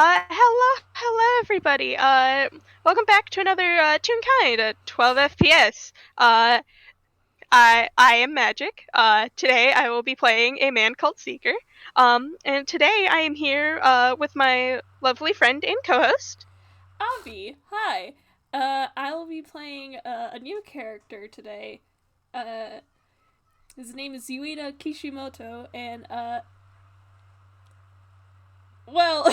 Hello everybody. Welcome back to another Toonkind, 12 FPS. I am Magic. Today I will be playing a man called Seeker. And today I am here with my lovely friend and co-host. Avi, hi. I will be playing a new character today. Uh, his name is Yuina Kishimoto, and well,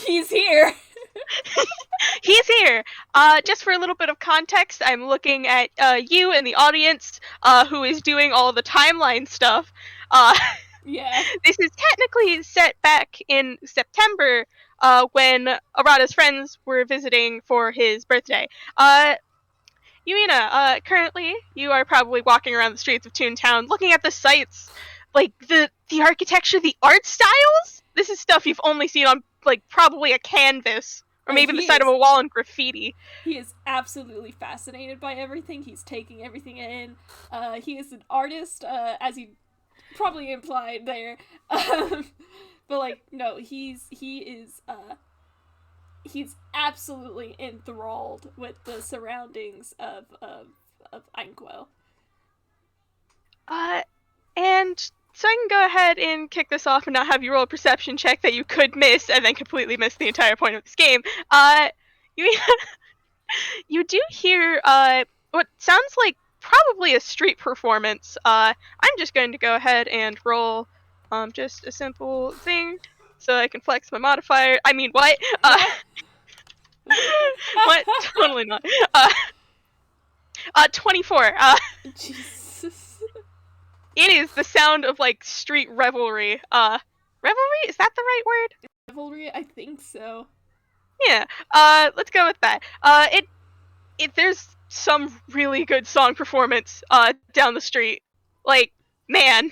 he's here. He's here. Just for a little bit of context, I'm looking at you in the audience, who is doing all the timeline stuff. Uh, Yeah. This is technically set back in September, when Arata's friends were visiting for his birthday. Yuina, currently you are probably walking around the streets of Toontown, looking at the sights, like the architecture, the art styles. This is stuff you've only seen on like probably a canvas or maybe the He side of is a wall in graffiti. he is absolutely fascinated by everything. He's taking everything in. He is an artist, as he probably implied there. But like, no, he's absolutely enthralled with the surroundings of Anquo. Uh, and so I can go ahead and kick this off and not have you roll a perception check that you could miss and then completely miss the entire point of this game. You you do hear what sounds like probably a street performance. I'm just going to go ahead and roll just a simple thing so I can flex my modifier. I mean, what? What? Totally not. 24. Jesus. It is the sound of like street revelry. Revelry? Is that the right word? Revelry, I think so. Yeah. Let's go with that. There's some really good song performance down the street. Like, man,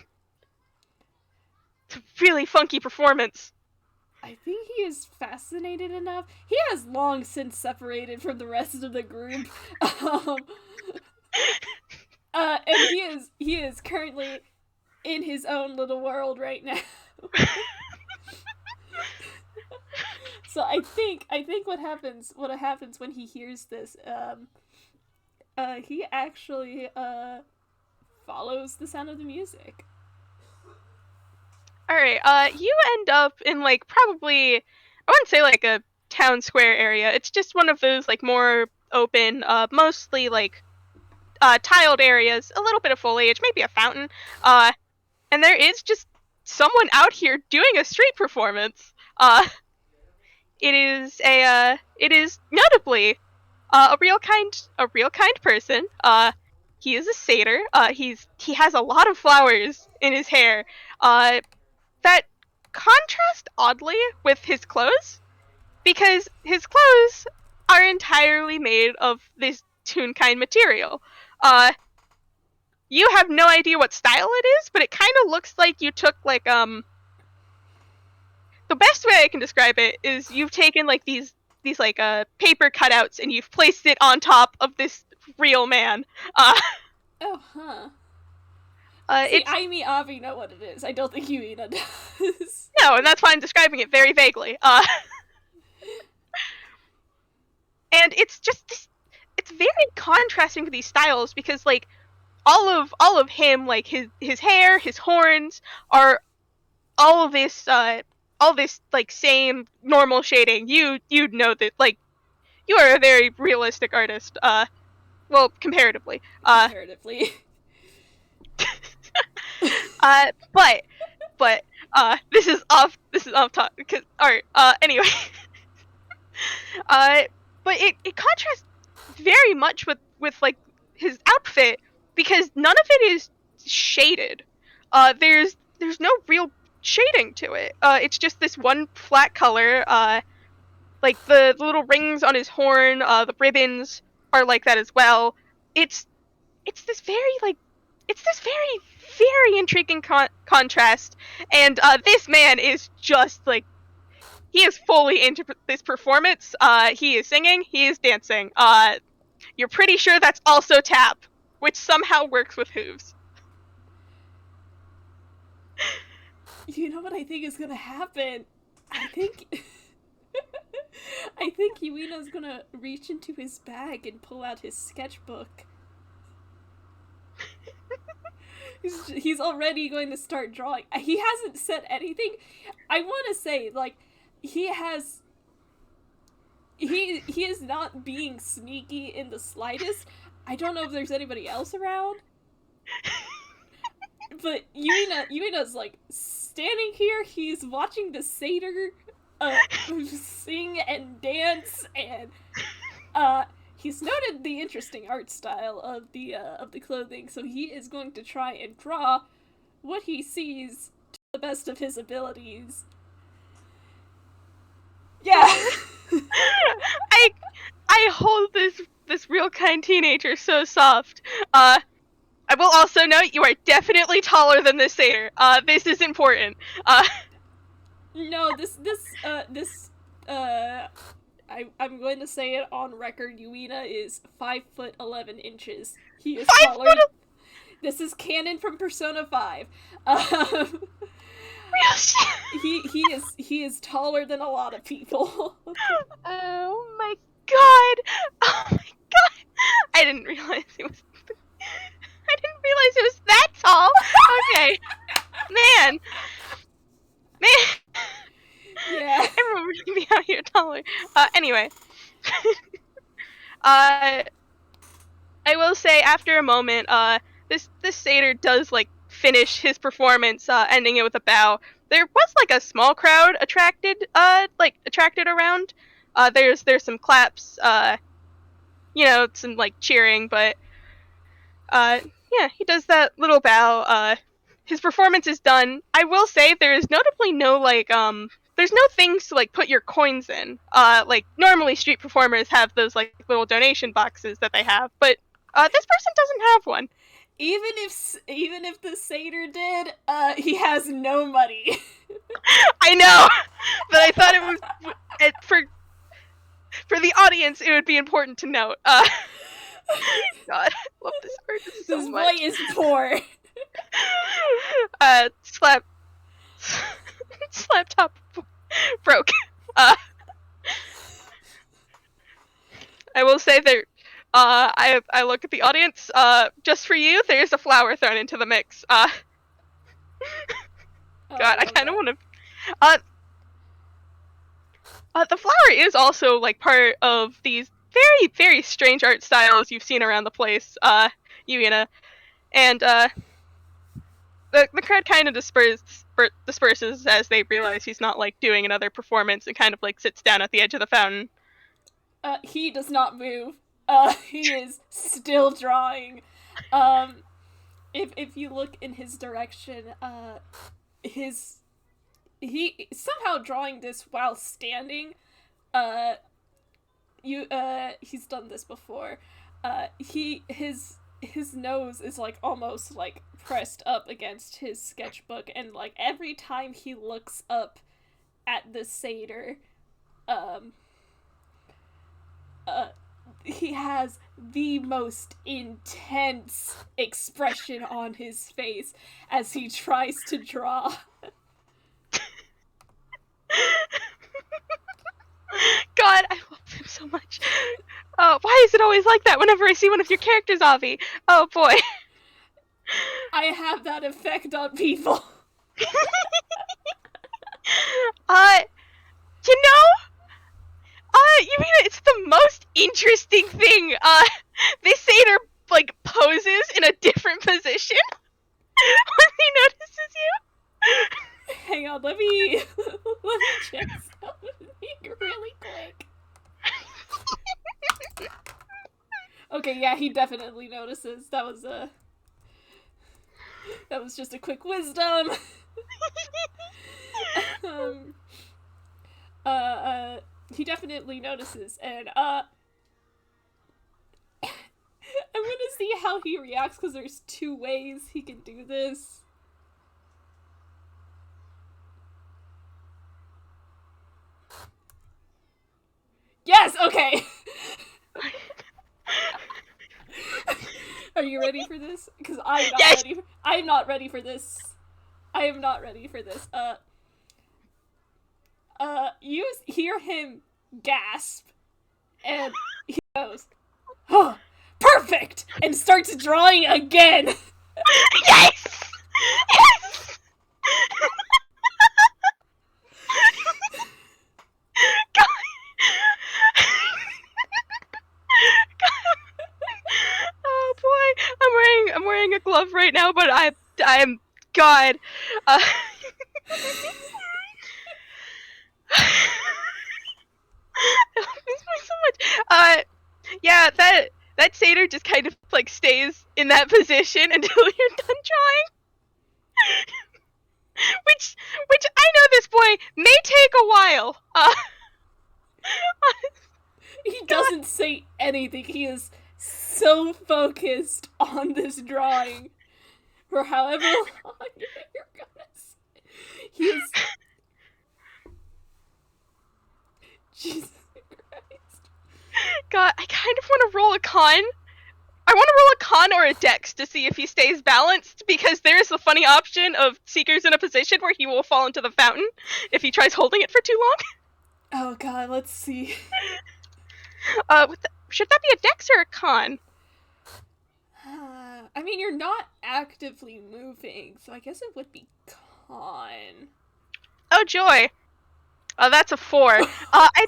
it's a really funky performance. I think he is fascinated enough. He has long since separated from the rest of the group. Um, and he is currently in his own little world right now. So I think what happens when he hears this, he actually follows the sound of the music. All right. You end up in like probably I wouldn't say like a town square area. It's just one of those like more open, mostly like tiled areas, a little bit of foliage, maybe a fountain. And there is just someone out here doing a street performance. It is notably a real kind person. He is a satyr. He has a lot of flowers in his hair. That contrast oddly with his clothes because his clothes are entirely made of this Toonkind material. You have no idea what style it is, but it kind of looks like you took like the best way I can describe it is you've taken like these like paper cutouts and you've placed it on top of this real man. Uh, Oh, huh. See, it's I mean, Avi know what it is. I don't think Yuina does. no, and that's why I'm describing it very vaguely. And it's just this, it's very contrasting with these styles because like all of him, like his hair, his horns are all this like same normal shading. You know that like you are a very realistic artist. Well, comparatively. Comparatively. Uh, but this is off topic. Cause art. Anyway. uh, but it contrasts very much with like his outfit because none of it is shaded. There's no real shading to it. It's just this one flat color. Like the little rings on his horn, the ribbons are like that as well. It's it's this very like it's this very intriguing contrast, and this man is just like he is fully into this performance. He is singing, he is dancing. You're pretty sure that's also tap, which somehow works with hooves. You know what I think is gonna happen? I think I think Yuina's gonna reach into his bag and pull out his sketchbook. He's already going to start drawing. He hasn't said anything. I want to say, like, he has. He is not being sneaky in the slightest. I don't know if there's anybody else around. But Yuina's like standing here. He's watching the satyr sing and dance, and he's noted the interesting art style of the clothing. So he is going to try and draw what he sees to the best of his abilities. Yeah. I hold this real kind teenager so soft. I will also note you are definitely taller than this satyr. This is important. No, I'm going to say it on record. Yuina is 5'11". He is taller. This is canon from Persona 5. He is taller than a lot of people. Oh my god! Oh my god! I didn't realize it was. I didn't realize it was that tall. Okay, man. Yeah. Everyone would be out here taller. Anyway. I will say after a moment, this satyr does like finish his performance, ending it with a bow. There was like a small crowd attracted around. There's some claps, some like cheering, but yeah, he does that little bow. His performance is done. I will say there is notably no there's no things to like put your coins in. Like normally street performers have those like little donation boxes that they have, but this person doesn't have one. Even if the satyr did, he has no money. I know, but I thought for the audience it would be important to note. God, I love this art so this much. boy is poor. Slap top broke. I will say there. I look at the audience. Just for you, there's a flower thrown into the mix. God, I kind of want to. The flower is also like part of these very, very strange art styles you've seen around the place, Yuina, and the crowd kind of disperses as they realize he's not like doing another performance and kind of like sits down at the edge of the fountain. He does not move. He is still drawing. If you look in his direction, he somehow drawing this while standing. He's done this before. His nose is like almost like pressed up against his sketchbook, and like every time he looks up at the satyr, he has the most intense expression on his face as he tries to draw. God, I love him so much. Oh, why is it always like that whenever I see one of your characters, Avi? Oh boy. I have that effect on people. You know, you mean it's the most interesting thing. This satyr like poses in a different position when he notices you. Hang on, let me check something really quick. Okay, yeah, he definitely notices. That was just a quick wisdom. He definitely notices, and I'm gonna see how he reacts, because there's two ways he can do this. Yes, okay. Are you ready for this? Because I'm not yes! ready. I'm not ready for this. I am not ready for this. You hear him gasp, and he goes, "Oh, perfect!" and starts drawing again. Yes! Yes! God. Oh boy, I'm wearing a glove right now, but I'm God. It makes me so much. Yeah, that satyr just kind of like stays in that position until you're done drawing. which I know this boy may take a while. He doesn't say anything. He is so focused on this drawing for however long you're gonna say. He is. Jesus Christ. God, I kind of want to roll a con. I want to roll a con or a dex to see if he stays balanced, because there's the funny option of Seeker's in a position where he will fall into the fountain if he tries holding it for too long. Oh god, let's see. Should that be a dex or a con? I mean, you're not actively moving, so I guess it would be con. Oh joy. That's a 4. I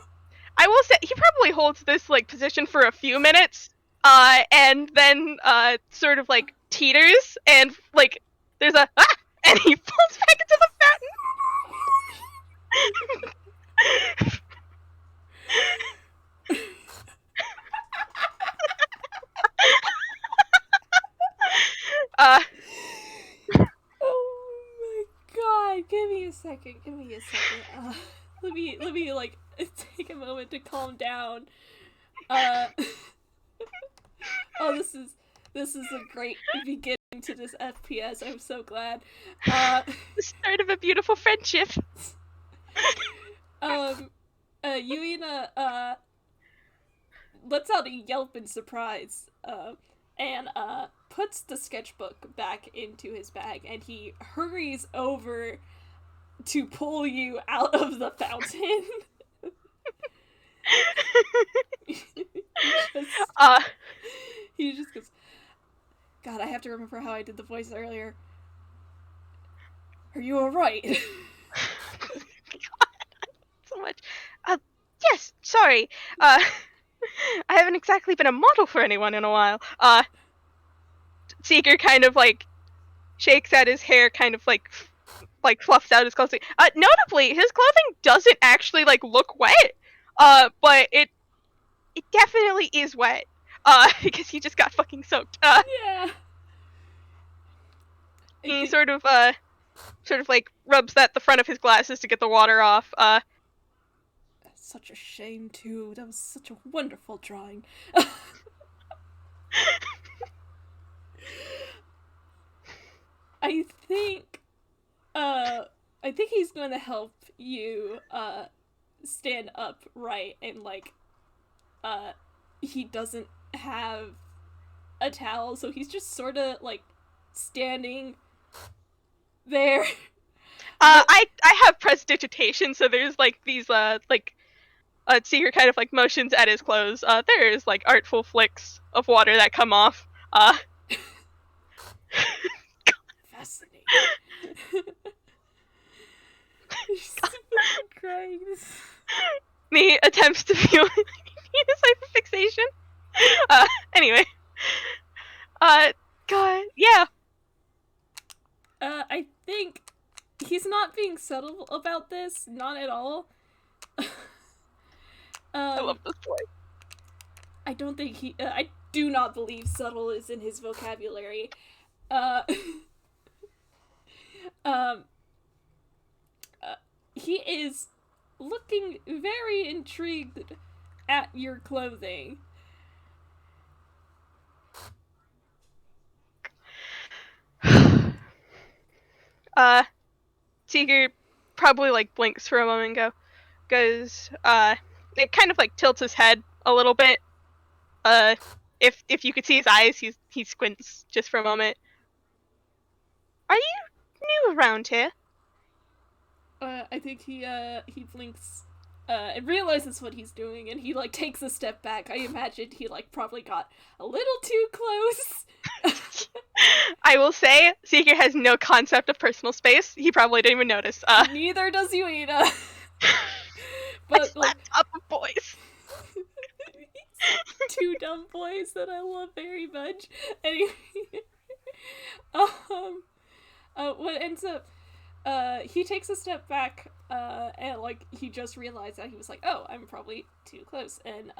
will say he probably holds this like position for a few minutes, and then sort of like teeters, and like there's a and he falls back into the fountain. uh, Oh my god, give me a second. Let me like take a moment to calm down. Oh, this is a great beginning to this FPS. I'm so glad. The start of a beautiful friendship. Yuina lets out a yelp in surprise. And puts the sketchbook back into his bag, and he hurries over to pull you out of the fountain. He just goes, God, I have to remember how I did the voice earlier. Are you alright? God, so much. Yes, sorry. I haven't exactly been a model for anyone in a while. Seeker kind of like shakes at his hair, kind of like fluffs out his clothing. Notably, his clothing doesn't actually like look wet. But it definitely is wet. Because he just got fucking soaked. Yeah. He sort of like rubs the front of his glasses to get the water off. That's such a shame too. That was such a wonderful drawing. I think he's going to help you stand upright, and like he doesn't have a towel, so he's just sort of like standing there. I have prestidigitation, so there's like these Seeker kind of like motions at his clothes. There's like artful flicks of water that come off. Fascinating. Crying. Me attempts to feel penis hyperfixation. Anyway. God, yeah. I think he's not being subtle about this, not at all. I love this boy. I don't think I do not believe subtle is in his vocabulary. He is looking very intrigued at your clothing. Seeker probably like blinks for a moment and goes, it kind of like tilts his head a little bit. If you could see his eyes, he squints just for a moment. Are you new around here? I think he blinks and realizes what he's doing, and he like takes a step back. I imagine he like probably got a little too close. I will say, Seeker has no concept of personal space. He probably didn't even notice. Neither does Yuina. I But like slapped up with boys. two dumb boys that I love very much. Anyway, um, what ends up, he takes a step back, and like he just realized that he was like, oh, I'm probably too close, and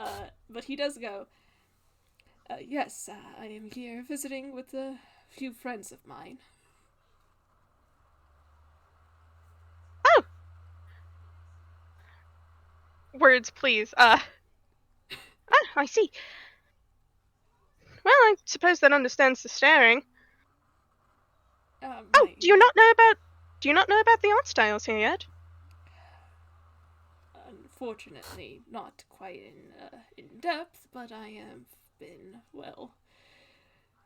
but he does go. Yes, I am here visiting with a few friends of mine. Oh, words, please. I see. Well, I suppose that understands the staring. Oh, My, do you not know about the art styles here yet? unfortunately, not quite in depth, but I have been well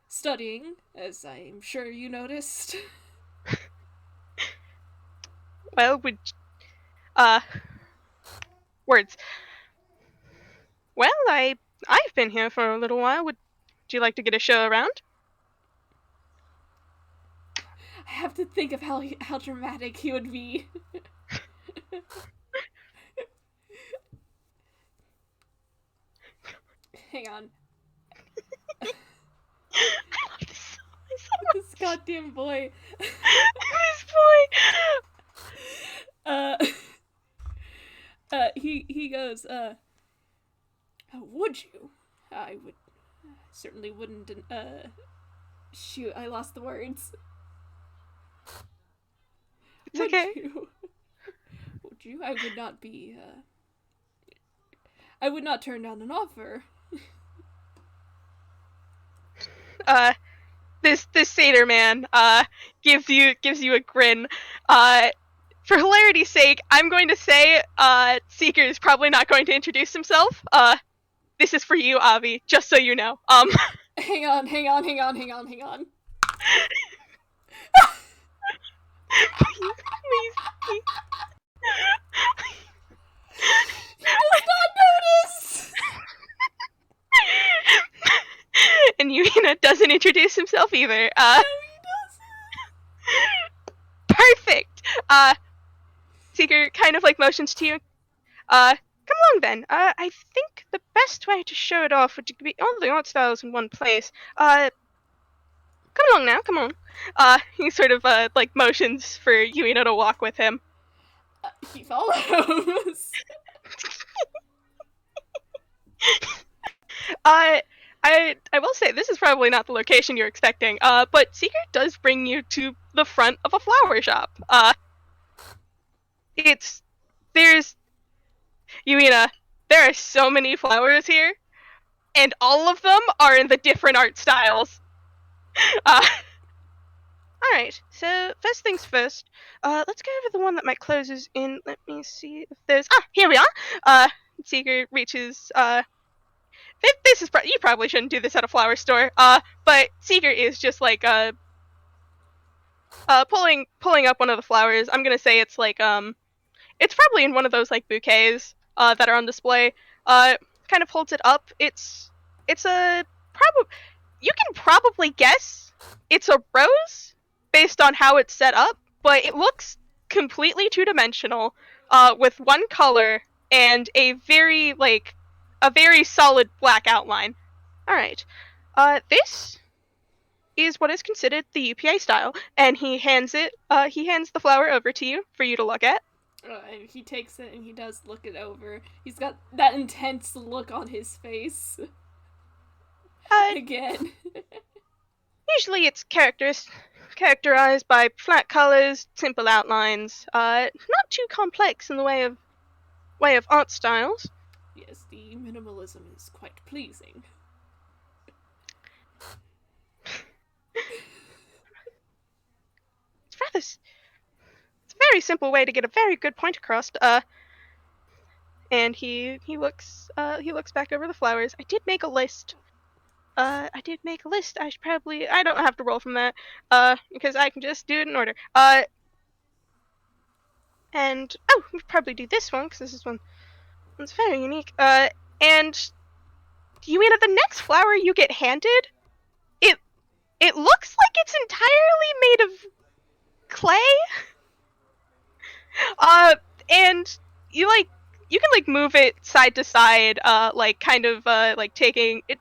studying, as I'm sure you noticed. Well, uh, words. Well, I've been here for a little while. Would you like to get a show around? I have to think of how dramatic he would be. Hang on. I love this so much. This goddamn boy. This boy. Uh, he goes, would you? I would, certainly wouldn't, shoot, I lost the words. It's Would okay. you? Would you? I would not be, I would not turn down an offer. This satyr man gives you a grin. For hilarity's sake, I'm going to say Seeker is probably not going to introduce himself. This is for you, Avi, just so you know. Hang on. Please. He does not notice! And Yuina doesn't introduce himself either. No, he Perfect. Seeker kind of like motions to you. Come along then. I think the best way to show it off would be all the art styles in one place. Come along now, come on. He sort of like motions for Yuina to walk with him. He follows. I will say this is probably not the location you're expecting. But Seeker does bring you to the front of a flower shop. There's Yuina. There are so many flowers here, and all of them are in the different art styles. Alright, so first things first, let's go over the one that my closes in. Let me see if there's. Here we are! Seeker reaches. This is. You probably shouldn't do this at a flower store, but Seeker is just like, pulling up one of the flowers. I'm gonna say it's like, it's probably in one of those, like, bouquets, that are on display. Kind of holds it up. It's a. You can probably guess it's a rose based on how it's set up, but it looks completely two-dimensional, with one color and a very solid black outline. All right, this is what is considered the UPA style, and he hands the flower over to you for you to look at. And he takes it and he does look it over. He's got that intense look on his face. Again. Usually it's characterized by flat colors, simple outlines, not too complex in the way of art styles. Yes, the minimalism is quite pleasing. It's a very simple way to get a very good point across. And he looks back over the flowers. I did make a list. I don't have to roll from that, because I can just do it in order. And we probably do this one because this is one's very unique. And you mean at the next flower you get handed, it it looks like it's entirely made of clay. And you can like move it side to side, like kind of like taking it.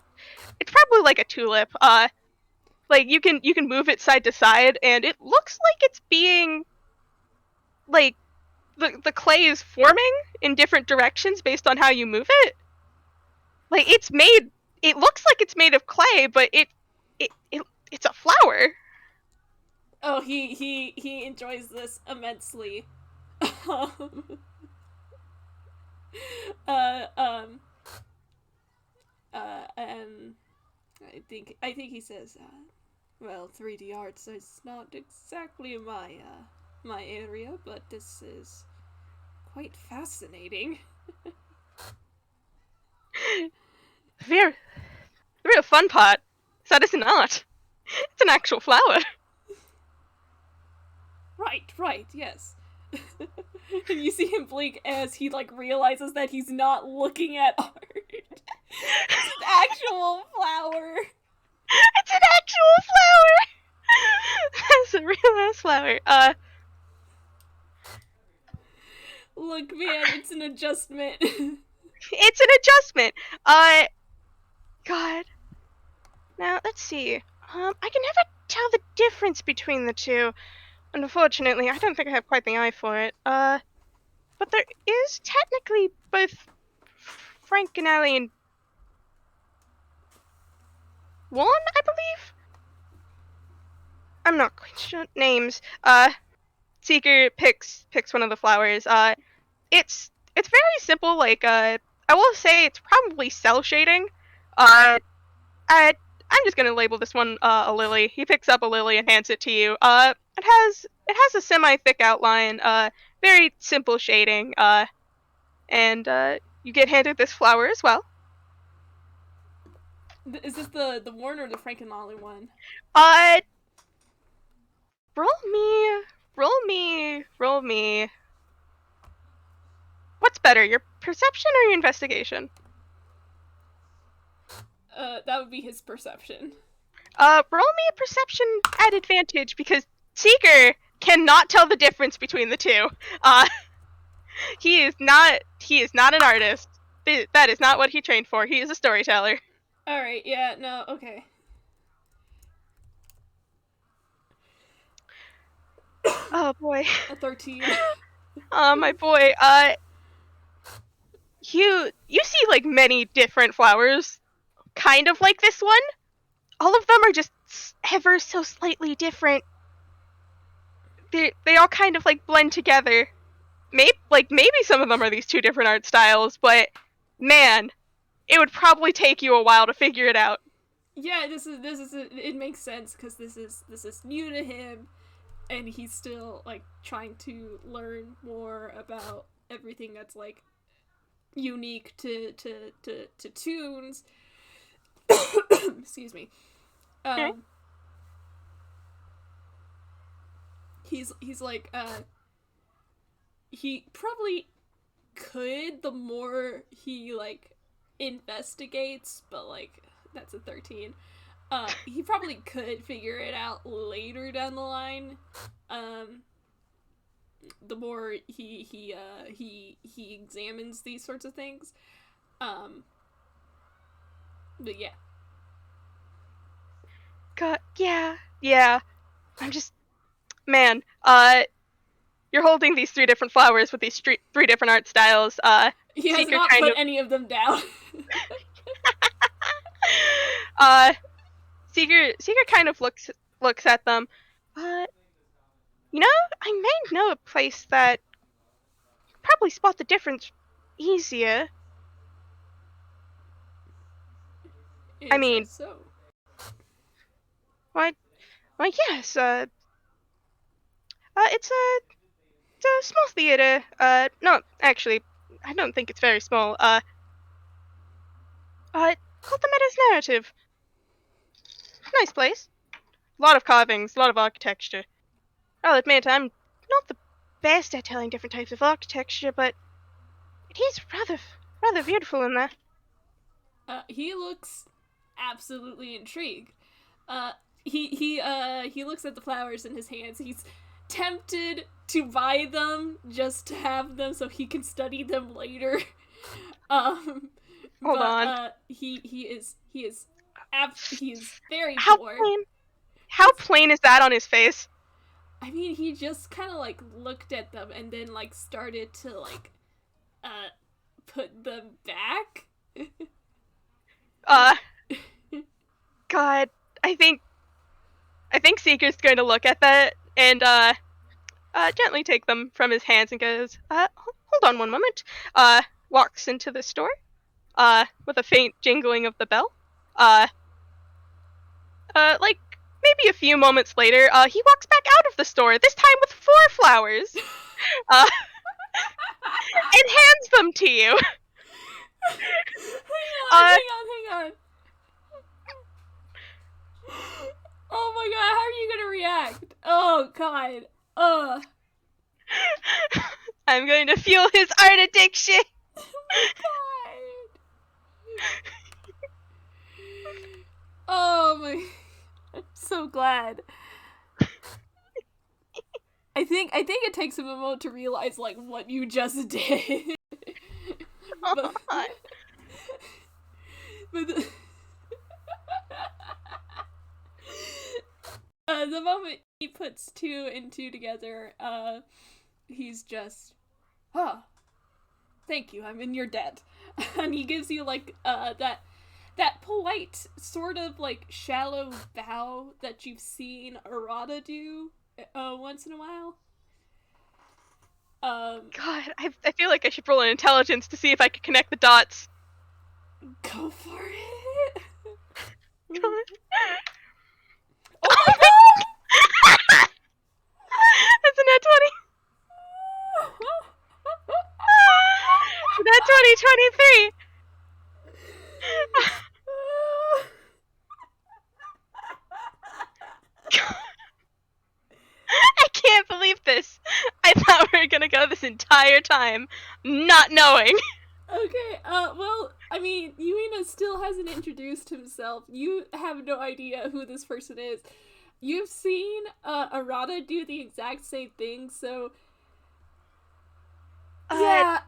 It's probably like a tulip. Like you can move it side to side, and it looks like it's being like the clay is forming in different directions based on how you move it. Like it's made. It looks like it's made of clay, but it's a flower. Oh, he enjoys this immensely. uh, um, and I think he says, well, 3D arts is not exactly my area, but this is quite fascinating. Very, the real fun part is that it's an art. It's an actual flower. Right, yes. And you see him blink as he like realizes that he's not looking at art. It's an actual flower. It's an actual flower. That's a real ass flower. Look, man, it's an adjustment. It's an adjustment. God. Now let's see. I can never tell the difference between the two. Unfortunately, I don't think I have quite the eye for it. But there is technically both Frankenelli and one, I believe. I'm not quite sure names. Seeker picks one of the flowers. It's very simple. Like I will say it's probably cell shading. I'm just gonna label this one a lily. He picks up a lily and hands it to you. It has a semi-thick outline. Very simple shading. And you get handed this flower as well. Is this the Warren or the Frankenolly one? Uh, roll me. What's better, your perception or your investigation? That would be his perception. Roll me a perception at advantage because Seeker cannot tell the difference between the two. He is not an artist. That is not what he trained for. He is a storyteller. Alright, yeah, no, okay. Oh boy. A 13. My boy. You see like many different flowers, kind of like this one. All of them are just ever so slightly different. They all kind of like blend together. Maybe some of them are these two different art styles, but man, it would probably take you a while to figure it out. Yeah, it makes sense because this is new to him, and he's still like trying to learn more about everything that's like unique to Toons. Excuse me. Okay. He's like he probably could the more he like investigates, but like that's a 13. He probably could figure it out later down the line. The more he examines these sorts of things. But yeah. God, yeah. I'm just, man. You're holding these three different flowers with these three different art styles. He has Seeker not put any of them down. Seeker kind of looks at them. You know, I may know a place that probably spot the difference easier. I mean, so. why, yes. It's a small theater. No, actually, I don't think it's very small. Called the Meadows Narrative. Nice place. A lot of carvings, a lot of architecture. I'll admit, I'm not the best at telling different types of architecture, but he's rather beautiful in there. He looks absolutely intrigued. Uh, he looks at the flowers in his hands. He's tempted to buy them just to have them so he can study them later. Um, Hold but on. he is very How poor. plain? How plain is that on his face? I mean, he just kind of like looked at them and then like started to like put them back. God, I think Seeker's going to look at that and gently take them from his hands and goes, hold on one moment. Walks into the store, with a faint jingling of the bell. Like maybe a few moments later, he walks back out of the store, this time with 4 flowers, and hands them to you. Hang on. Oh my god, how are you gonna react? Oh god. I'm going to fuel his art addiction. Oh my god. Oh my. I'm so glad. I think it takes him a moment to realize like what you just did. but the, the moment he puts 2 and 2 together, he's just, thank you, I'm in your debt. And he gives you like that polite sort of like shallow bow that you've seen Arata do once in a while. God, I feel like I should roll an intelligence to see if I could connect the dots. Go for it. God. Oh my god! That's a net 20. Net 20, 23. I can't believe this. I thought we were gonna go this entire time not knowing. Okay, well, I mean, Yuina still hasn't introduced himself. You have no idea who this person is. You've seen Arata do the exact same thing, so yeah,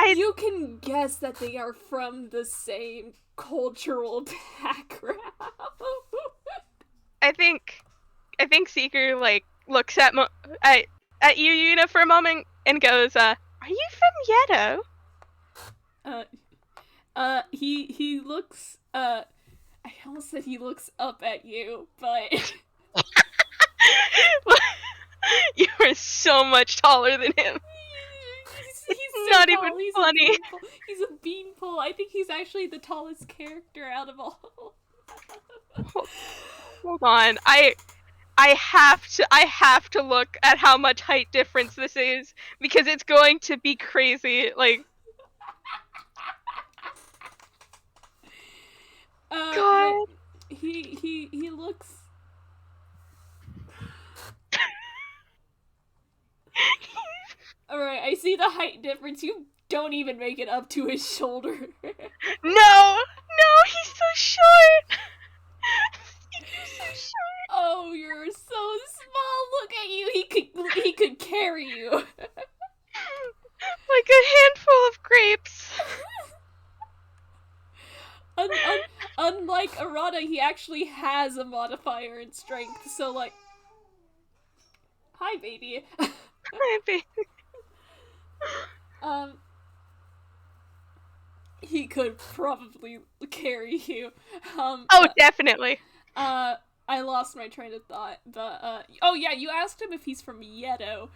you can guess that they are from the same cultural background. I think Seeker like looks at you, Yuna, for a moment and goes, "Are you from Yedo?" He looks. I almost said he looks up at you, but you are so much taller than him. He's so not tall. even He's funny. He's a beanpole. I think he's actually the tallest character out of all. Hold on. I have to look at how much height difference this is because it's going to be crazy. Like, God. He looks. Alright, I see the height difference. You don't even make it up to his shoulder. No, he's so short. He's so short. Oh, you're so small. Look at you. He could carry you. Like a handful of grapes. Unlike Arata, he actually has a modifier in strength. So like, hi, baby. Hi, baby. He could probably carry you. Definitely. I lost my train of thought, but oh yeah, you asked him if he's from Yedo.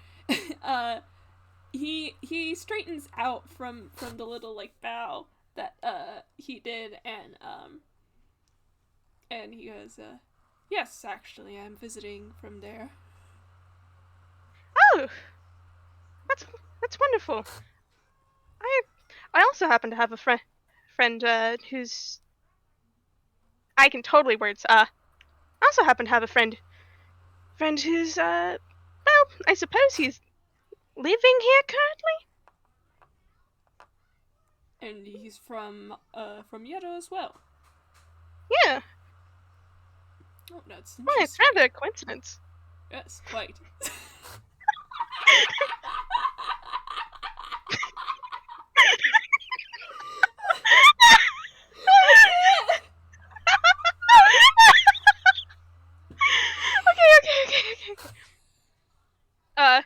He straightens out from the little like bow that he did, and he goes, yes, actually, I'm visiting from there. Oh, that's wonderful. I also happen to have a friend who's, I can totally words. I also happen to have a friend who's well, I suppose he's living here currently. And he's from Yedo as well. Yeah. Oh, that's Well, it's interesting. rather a coincidence. Yes, quite. I can't. Okay. Uh,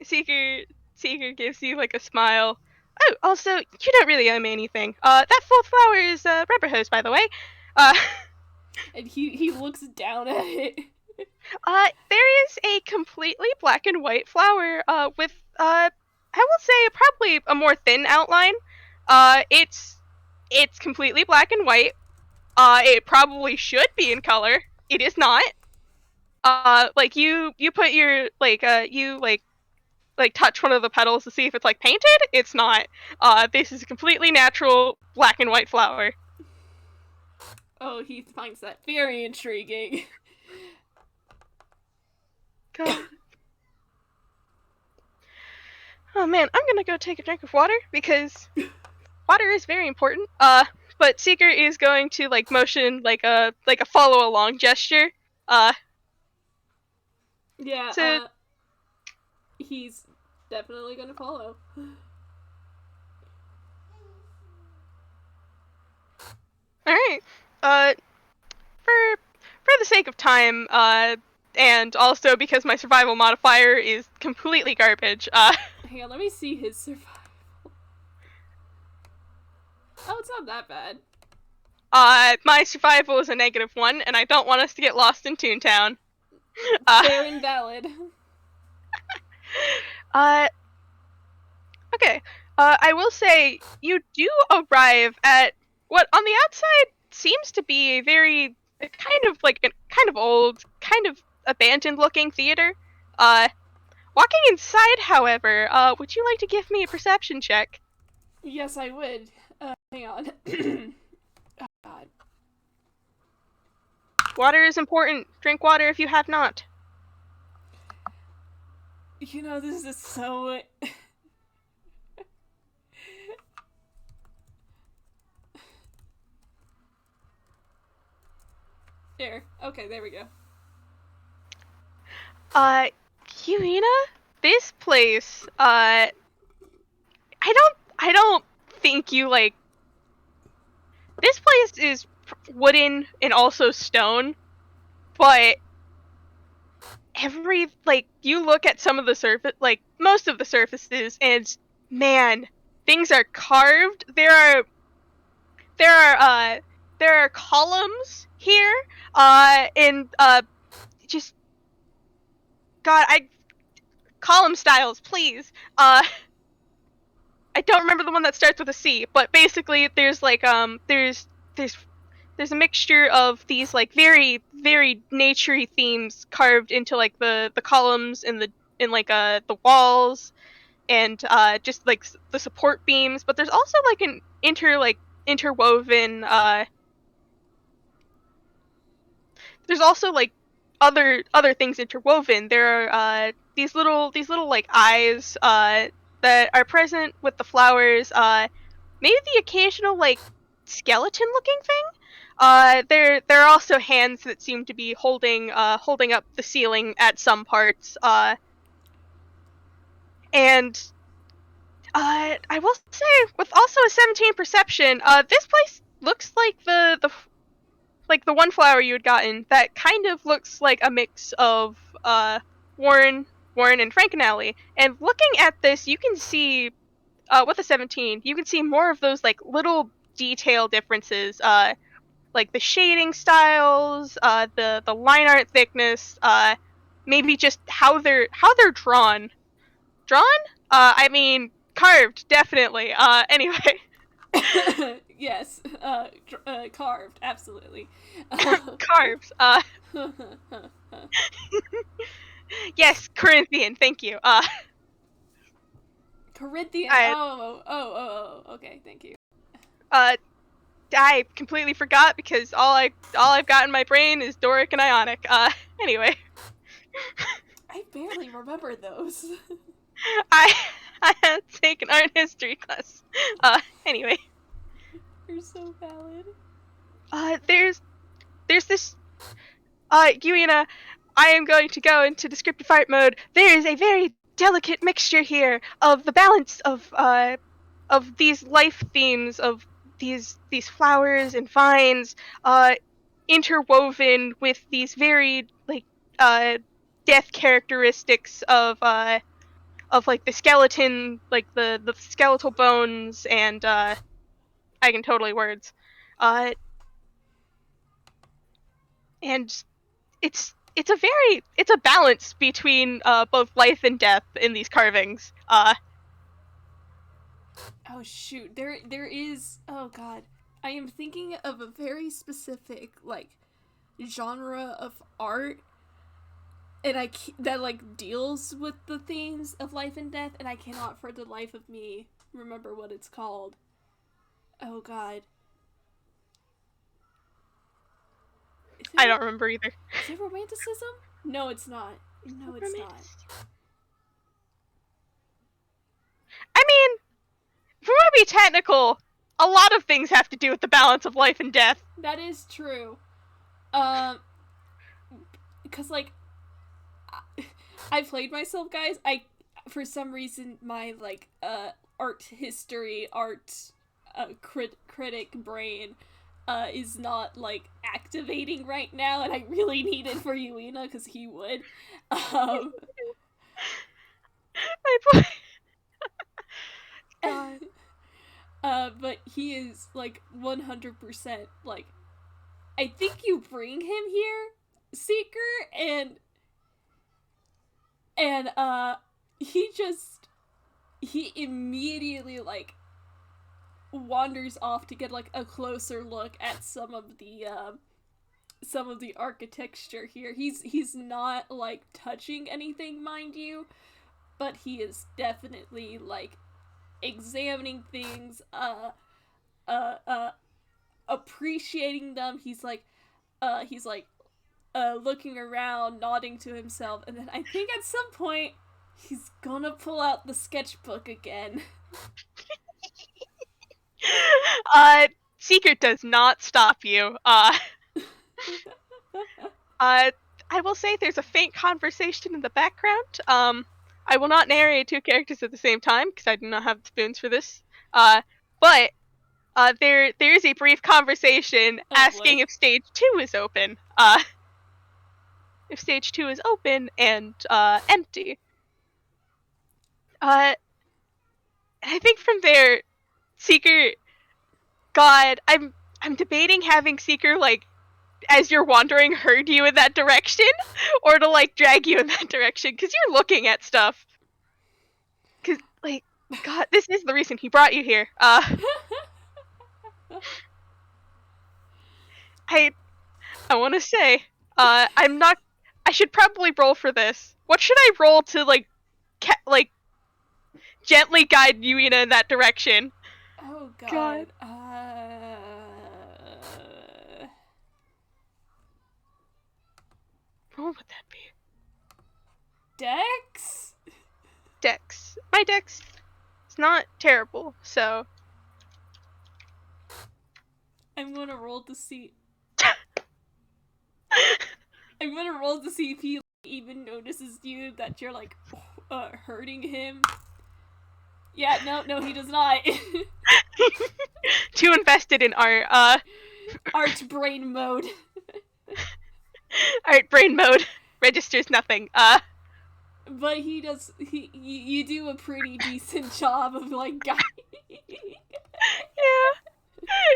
Seeker gives you like a smile. Oh, also, you don't really owe me anything. That fourth flower is rubber hose, by the way. Uh, And he looks down at it. there is a completely black and white flower. With I will say probably a more thin outline. It's completely black and white. It probably should be in color. It is not. Like you put your you like touch one of the petals to see if it's like painted. It's not. This is a completely natural black and white flower. Oh, he finds that very intriguing. God. Oh man, I'm gonna go take a drink of water because water is very important. But Seeker is going to like motion like a follow along gesture. Yeah, To he's definitely gonna follow. all right. Uh, for the sake of time, and also because my survival modifier is completely garbage. Hang on, let me see his survival. Oh, it's not that bad. My survival is a -1, and I don't want us to get lost in Toontown. Fair and valid. Okay. I will say you do arrive at what on the outside seems to be a very kind of old, kind of abandoned looking theater. Walking inside, however, would you like to give me a perception check? Yes, I would. Hang on. Oh, God. Water is important. Drink water if you have not. You know, this is so. There. Okay, there we go. Yuina, this place, I don't think you like. This place is wooden and also stone, but you look at some of the surface, like most of the surfaces, and man, things are carved. There are there are columns here, and just God, I column styles, please. I don't remember the one that starts with a C, but basically there's like there's a mixture of these like very naturey themes carved into like the columns and the walls and just like the support beams, but there's also like an interwoven there's also like other things interwoven. There are these little like eyes that are present with the flowers. Maybe the occasional like skeleton looking thing. There are also hands that seem to be holding up the ceiling at some parts. And I will say, with also a 17 perception, this place looks like the one flower you had gotten that kind of looks like a mix of Warren and Frankenalley. And looking at this, you can see with a 17, you can see more of those like little detail differences, like the shading styles, the line art thickness, maybe just how they're drawn. Drawn? I mean carved, definitely. Anyway. Yes, carved, absolutely. Carved. Yes, Corinthian. Thank you. Corinthian. I, Okay, thank you. I completely forgot because all I've got in my brain is Doric and Ionic. Anyway. I barely remember those. I I had to take an art history class. Anyway, They're so valid. there's this Yuina, I am going to go into descriptive art mode. There is a very delicate mixture here of the balance of these life themes of these flowers and vines interwoven with these very like uh death characteristics of like the skeleton, like the skeletal bones and I can totally words. Uh and it's a balance between both life and death in these carvings. Oh shoot, there is. Oh god, I am thinking of a very specific like genre of art, and that like deals with the themes of life and death, and I cannot for the life of me remember what it's called. Oh god, I don't remember either. is it romanticism? No, it's not. No, it's not. I mean, if we want to be technical, a lot of things have to do with the balance of life and death. That is true. Because like I played myself, guys. I for some reason my like art history art critic brain is not like activating right now, and I really need it for Yuina because he would. Um, My boy. God. but he is like 100% like. I think you bring him here, Seeker, and he immediately like wanders off to get like a closer look at some of the architecture here. He's not like touching anything, mind you, but he is definitely like examining things, uh, uh, appreciating them. He's like looking around, nodding to himself, and then I think at some point he's gonna pull out the sketchbook again. Secret does not stop you. I will say there's a faint conversation in the background. I will not narrate two characters at the same time because I do not have the spoons for this. But there is a brief conversation asking Boy. if stage 2 is open. If stage 2 is open and empty. I think from there, Seeker. God, I'm debating having Seeker like as you're wandering herd you in that direction, or to like drag you in that direction because you're looking at stuff. Because like, God, this is the reason he brought you here. I want to say, I'm not. I should probably roll for this. What should I roll to like gently guide Yuina in that direction? Oh god. God. What would that be? Dex? Dex. My Dex is not terrible, so I'm gonna roll to see. I'm gonna roll to see if he even notices you that you're like hurting him. Yeah, no, he does not. too invested in art. Art brain mode. Art brain mode registers nothing. But he does. You do a pretty decent job of like guiding. Yeah.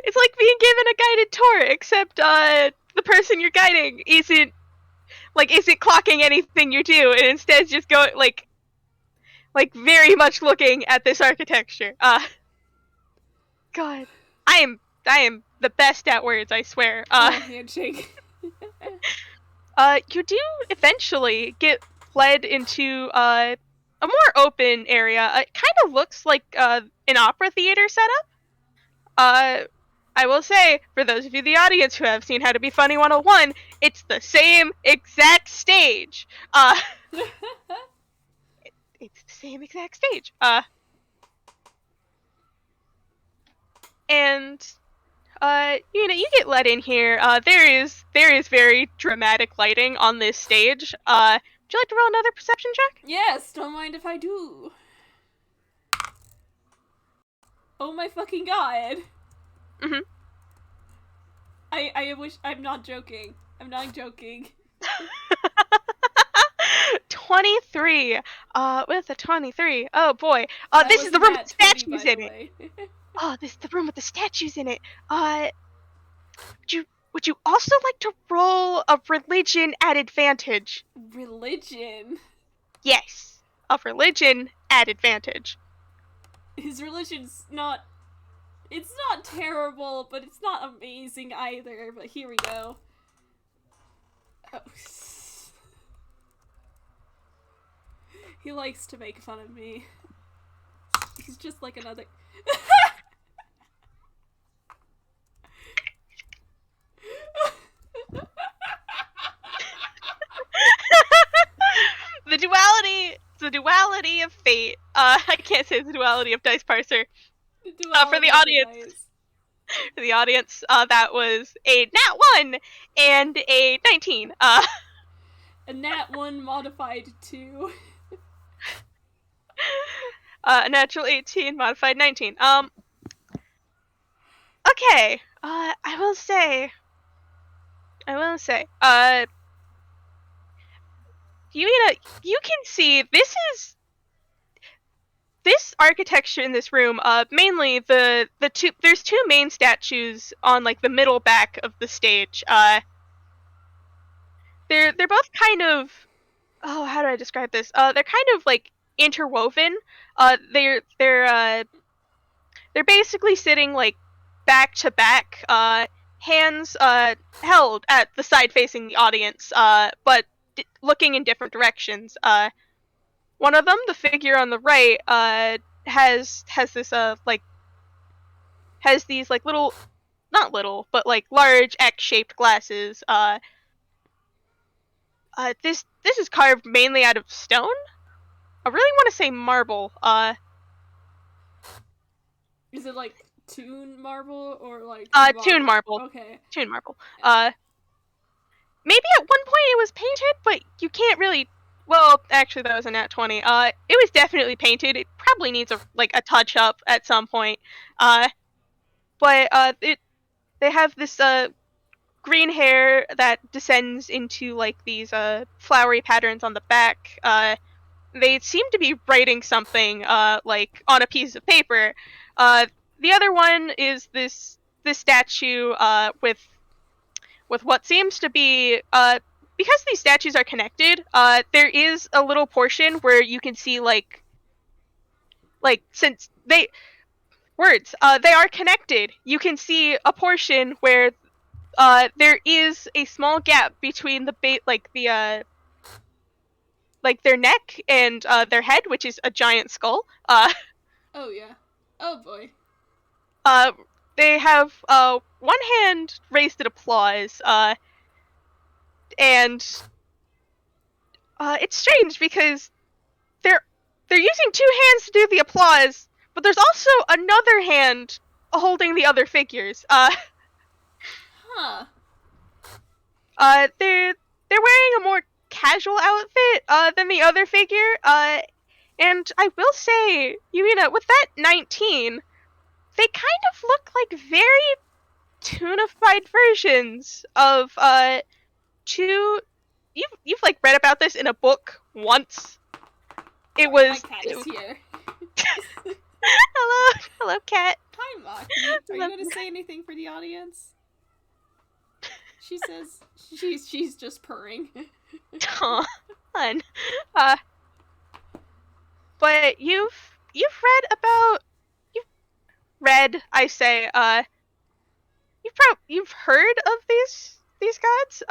It's like being given a guided tour, except the person you're guiding isn't clocking anything you do, and instead just going like very much looking at this architecture. God, I am the best at words, I swear. Handshake. You do eventually get led into a more open area. It kind of looks like an opera theater setup. I will say, for those of you in the audience who have seen How to Be Funny 101, it's the same exact stage. It's the same exact stage. And you get let in here. There is very dramatic lighting on this stage. Would you like to roll another perception check? Yes, don't mind if I do. Oh my fucking god. Mm-hmm. I wish I'm not joking. I'm not joking. 23. With a 23. Oh boy. That This was is the room with nat the 20, statues by in the it. way. Oh, this is the room with the statues in it. Would you also like to roll a religion at advantage? Religion. Yes. A religion at advantage. His religion's not. It's not terrible, but it's not amazing either. But here we go. Oh. He likes to make fun of me. He's just like another. The duality of fate. I can't say the duality of dice parser. For the audience, that was a nat 1 and a 19. A nat 1 modified 2. A natural 18 modified 19. Okay. I will say, you can see this architecture in this room, mainly there's two main statues on like the middle back of the stage. They're both kind of, oh, how do I describe this? They're kind of like interwoven. They're basically sitting like back to back, hands held at the side facing the audience, but looking in different directions. One of them, the figure on the right, has this like has these like little, not little, but like large X-shaped glasses. This is carved mainly out of stone. I really want to say marble. Is it like Toon marble or like Toon marble. Okay. Toon marble. Maybe at one point it was painted, but you can't really. Well, actually, that was a nat 20. It was definitely painted. It probably needs a touch up at some point. But they have this green hair that descends into like these flowery patterns on the back. They seem to be writing something like on a piece of paper. The other one is this statue with what seems to be because these statues are connected. There is a little portion where you can see like since they are connected. You can see a portion where there is a small gap between like their neck and their head, which is a giant skull. Oh yeah. Oh boy. They have one hand raised in applause, and it's strange because they're using two hands to do the applause, but there's also another hand holding the other figures. Huh. They're wearing a more casual outfit than the other figure. And I will say, with that 19, they kind of look like very toonified versions of two. You've like read about this in a book once. It was. My cat is here. Hello, cat. Hi, Maki. Are you gonna say anything for the audience? She says she's just purring. Aw, fun. But you've read, I say, you've heard of these gods.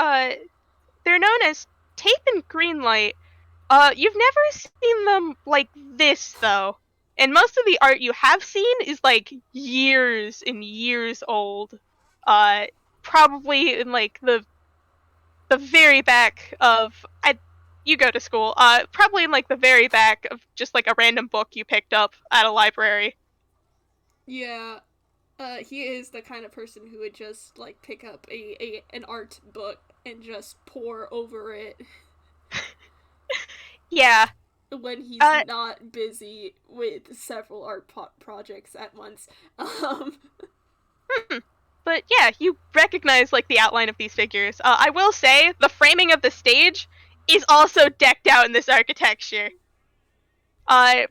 They're known as Tape and Greenlight. You've never seen them like this though, and most of the art you have seen is like years and years old. Probably in like the very back of you go to school. Probably in like the very back of just like a random book you picked up at a library. Yeah. He is the kind of person who would just like pick up an art book and just pore over it Yeah. when he's Uh, not busy with several art projects at once. Um, but yeah, you recognize like the outline of these figures. I will say the framing of the stage is also decked out in this architecture. Uh,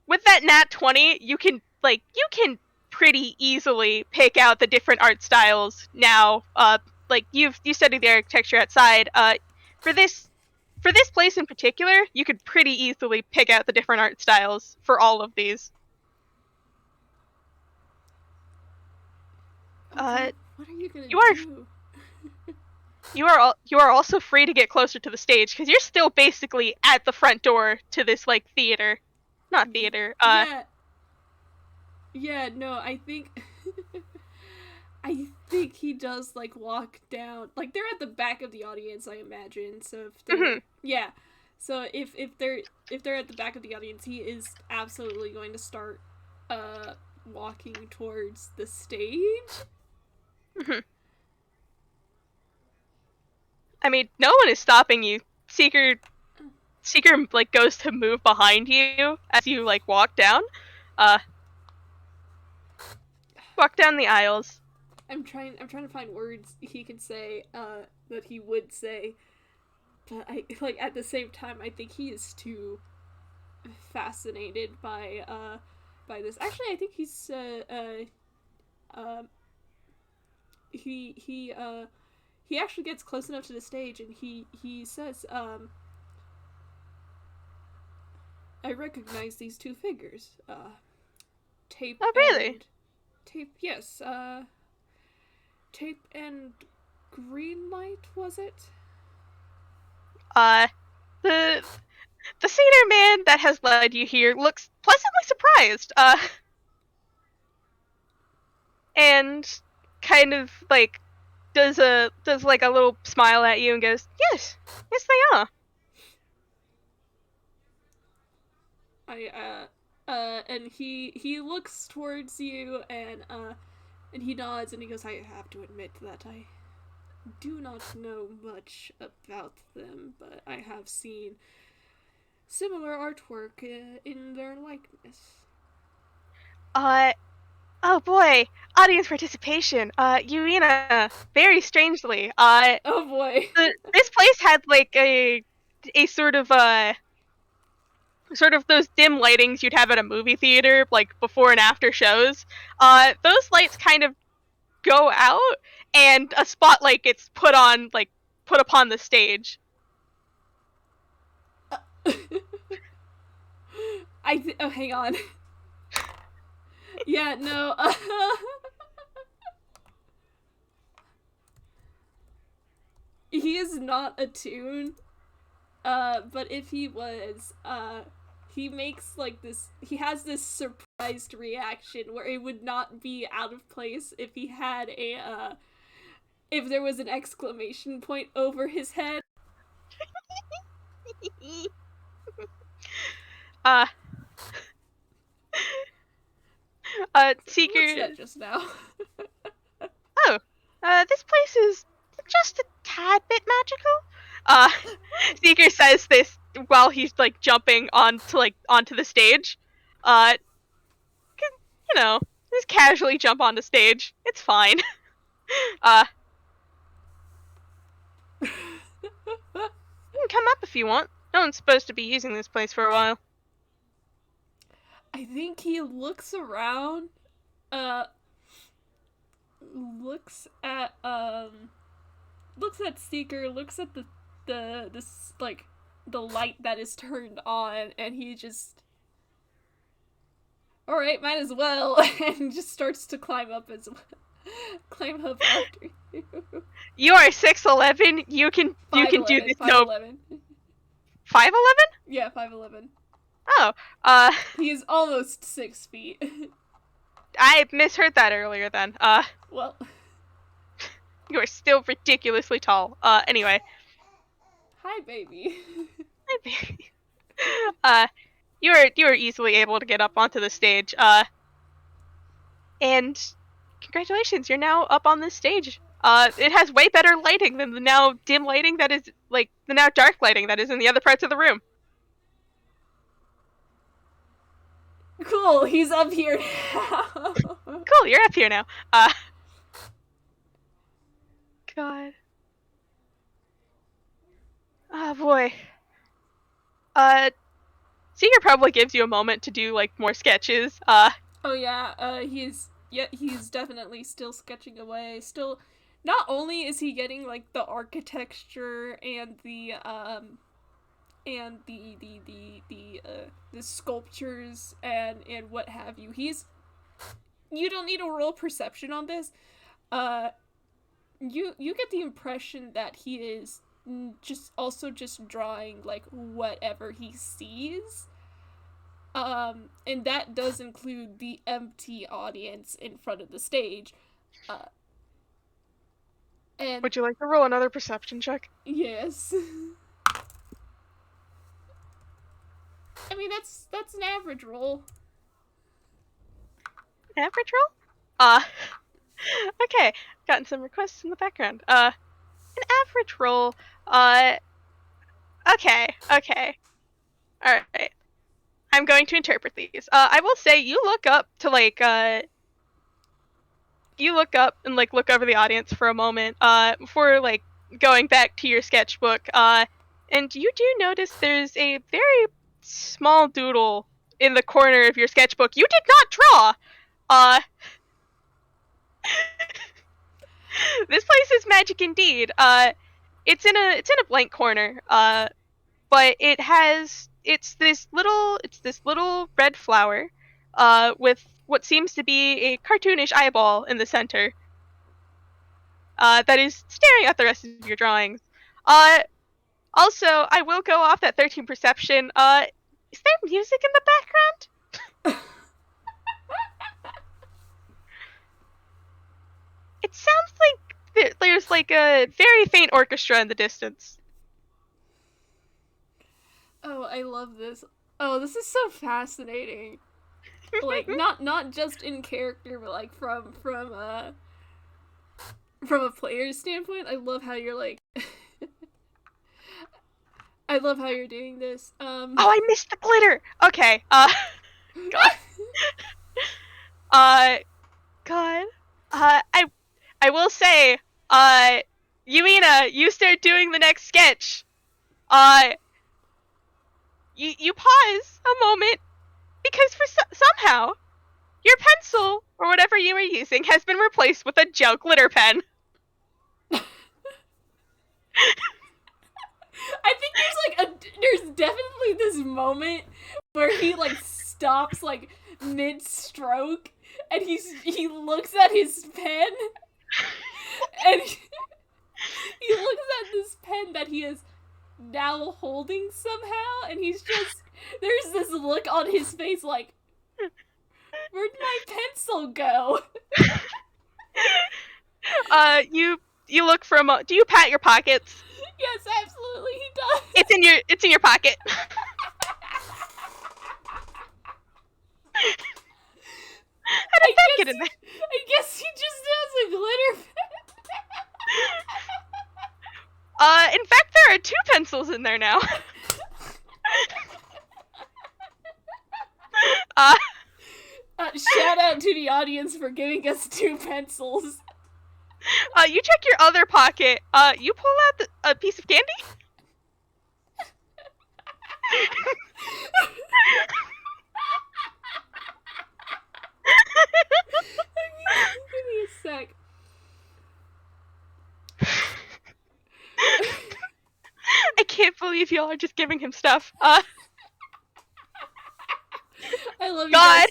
with that nat 20, you can pretty easily pick out the different art styles now. Like you studied the architecture outside. For this for this place in particular, you could pretty easily pick out the different art styles for all of these. okay, what are you gonna You are do? you are also free to get closer to the stage because you're still basically at the front door to this like theater, not theater. Yeah, yeah, no, I think I think he does like walk down. Like they're at the back of the audience, I imagine. So if they're Mhm. yeah, so if they're at the back of the audience, he is absolutely going to start walking towards the stage. Mhm. I mean, no one is stopping you. Seeker like goes to move behind you as you like walk down. Uh, walk down the aisles. I'm trying to find words he could say that he would say, but I like at the same time I think he is too fascinated by this. Actually, I think um he actually gets close enough to the stage and he says, I recognize these two figures. Tape Oh, really? and tape, yes, tape and green light, was it? Uh, the the senior man that has led you here looks pleasantly surprised. And kind of like does like a little smile at you and goes, "Yes, yes, they are." And he looks towards you and he nods and he goes, I have to admit that I do not know much about them, but I have seen similar artwork in their likeness. Uh, oh boy, audience participation. Yuina, very strangely, Oh boy. this place had like a sort of those dim lightings you'd have at a movie theater, like before and after shows. Those lights kind of go out, and a spotlight gets put upon the stage. Oh, hang on. Yeah, no. He is not a Toon. But if he was, he makes like this. He has this surprised reaction where it would not be out of place if he had if there was an exclamation point over his head. uh, What's Seeker. that just now? Oh, this place is just a tad bit magical. Uh, Seeker says this while he's like jumping onto the stage. Uh, just casually jump onto stage. It's fine. Uh, you can come up if you want. No one's supposed to be using this place for a while. I think he looks around, uh, looks at Seeker, looks at this like the light that is turned on, and he just, all right, might as well, and just starts to climb up climb up after you. You are 6'11". You can do 5'11", this. No, 5'11". 5'11". Yeah, 5'11". Oh, He is almost 6 feet. I misheard that earlier. Then, Well, you are still ridiculously tall. Anyway. hi, baby. Hi, baby. You were easily able to get up onto the stage. And congratulations, you're now up on this stage. It has way better lighting than the now dim lighting that is like the now dark lighting that is in the other parts of the room. Cool, he's up here now. Cool, you're up here now. God. Oh boy. Seeker probably gives you a moment to do like more sketches. Oh yeah, he's definitely still sketching away. Still, not only is he getting like the architecture and the sculptures and what have you. You don't need to roll perception on this. Uh, you get the impression that he is just drawing like whatever he sees. And that does include the empty audience in front of the stage. And Would you like to roll another perception check? yes. I mean that's an average roll. Average roll? Okay. Gotten some requests in the background. An average roll. Okay. Alright. I'm going to interpret these. I will say you look up to like, you look up and like look over the audience for a moment, before like going back to your sketchbook, and you do notice there's a very small doodle in the corner of your sketchbook you did not draw. This place is magic indeed. It's in a blank corner. But it's this little red flower, with what seems to be a cartoonish eyeball in the center. That is staring at the rest of your drawings. Also, I will go off that 13 perception. Is there music in the background? It sounds like there's like a very faint orchestra in the distance. Oh, I love this. Oh, this is so fascinating. Like not just in character, but like from a player's standpoint. I love how you're like I love how you're doing this. Oh, I missed the glitter. Okay. God. God. I will say, Yuina, you start doing the next sketch. You pause a moment because somehow your pencil or whatever you were using has been replaced with a gel glitter pen. I think there's definitely this moment where he like stops like mid stroke and he looks at his pen and he looks at this pen that he is now holding somehow and there's this look on his face like, where'd my pencil go? You look for a moment. Do you pat your pockets? Yes, absolutely, he does. It's in your pocket. How did that get in there? I guess he just has a glitter pen. In fact, there are 2 pencils in there now. Shout out to the audience for giving us 2 pencils. You check your other pocket. You pull out a piece of candy? Give me a sec. I can't believe y'all are just giving him stuff. I love you God. guys.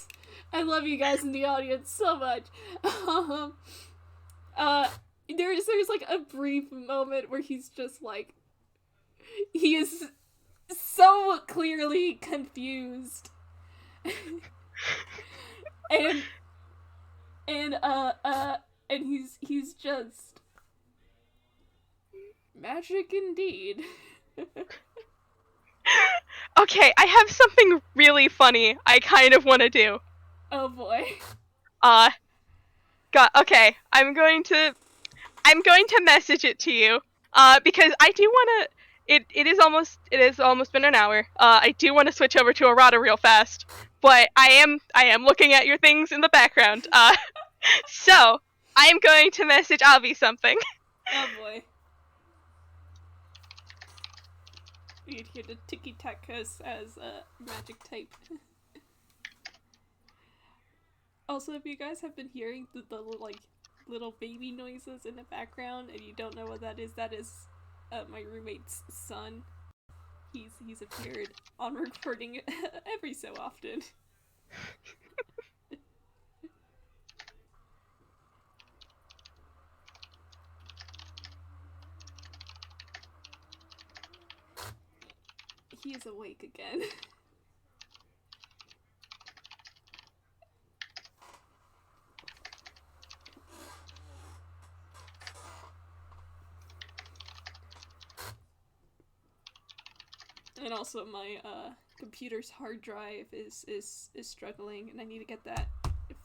I love you guys in the audience so much. There's like a brief moment where he's just like, he is so clearly confused, and he's just magic indeed. Okay, I have something really funny I kind of want to do. Oh boy. Uh, okay, I'm going to message it to you. Because I do want to. It is almost been an hour. I do want to switch over to Arata real fast, but I am looking at your things in the background. So I am going to message Avi something. Oh boy. You'd hear the ticky tacos as a magic type. Also, if you guys have been hearing the like little baby noises in the background and you don't know what that is my roommate's son. He's appeared on recording every so often. He is awake again. And also my computer's hard drive is struggling and I need to get that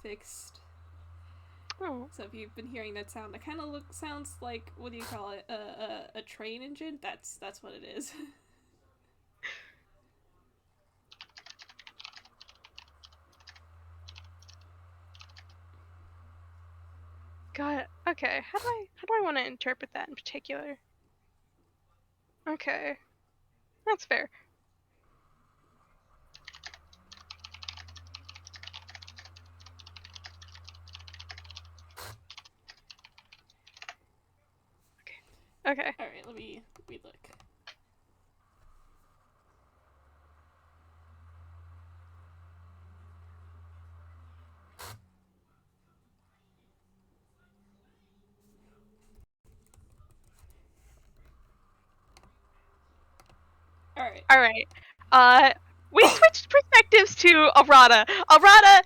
fixed. Oh. So if you've been hearing that sound, that kind of sounds like, what do you call it? A train engine? That's what it is. God. Okay. How do I want to interpret that in particular? Okay, that's fair. Okay. Alright, let me look. Alright. We switched perspectives to Arata. Arata,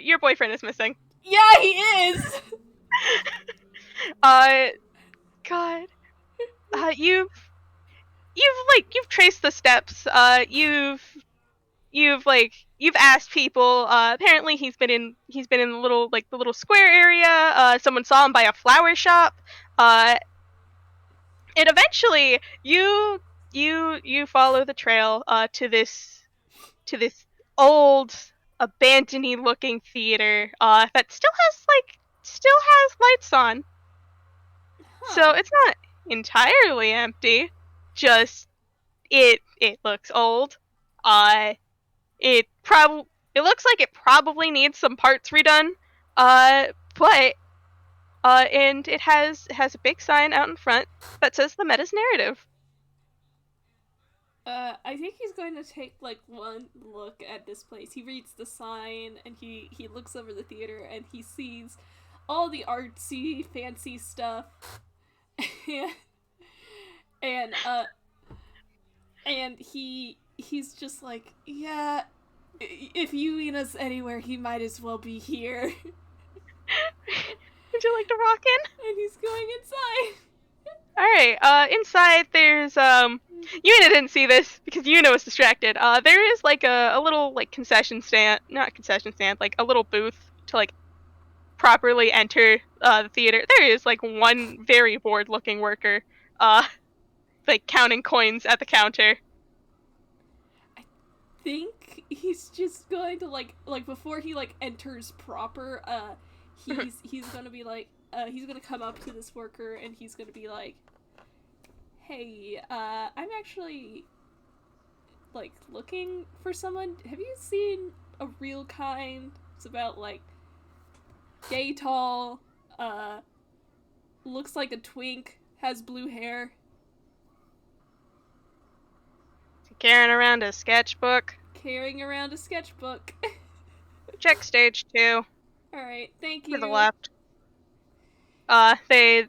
your boyfriend is missing. Yeah, he is! God. You've traced the steps. You've asked people. Apparently he's been in the little square area. Someone saw him by a flower shop. And eventually you follow the trail to this old abandoned looking theater that still has lights on. So Huh. it's not entirely empty. Just it looks old. Uh it looks like it probably needs some parts redone. But and it has a big sign out in front that says the Meta's narrative. I think he's going to take like one look at this place. He reads the sign and he looks over the theater and he sees all the artsy, fancy stuff. and he's just like, yeah, if Yuina's anywhere, he might as well be here. Would you like to walk in? And he's going inside. Alright, inside there's Yuna didn't see this because Yuna was distracted. There is like a little like concession stand, not concession stand, like a little booth to like properly enter the theater. There is like one very bored looking worker like counting coins at the counter. Think he's just going to like before he like enters proper, he's gonna be like, he's gonna come up to this worker and he's gonna be like, hey, I'm actually like looking for someone. Have you seen a real kind? It's about like gay tall, looks like a twink, has blue hair. Carrying around a sketchbook. Carrying around a sketchbook. Check stage 2. Alright, thank you. To the left. They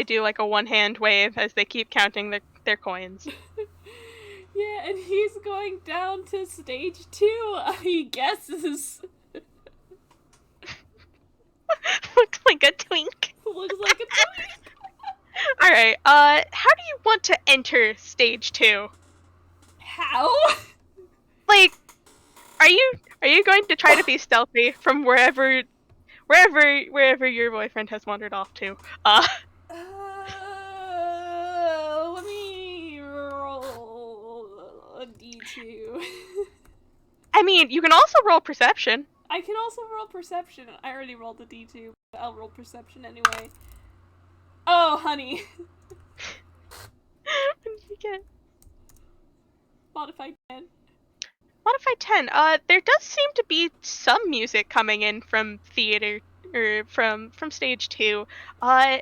do like a one hand wave as they keep counting their coins. Yeah, and he's going down to stage 2, he guesses. Looks like a twink. Looks like a twink. Alright, how do you want to enter stage 2? How? Like, are you going to try to be stealthy from wherever your boyfriend has wandered off to? Let me roll a d2. I mean, you can also roll perception. I can also roll perception. I already rolled the d2, but I'll roll perception anyway. Oh, honey. What did you get? Modified 10. Modified 10. There does seem to be some music coming in from theater, or from stage 2. I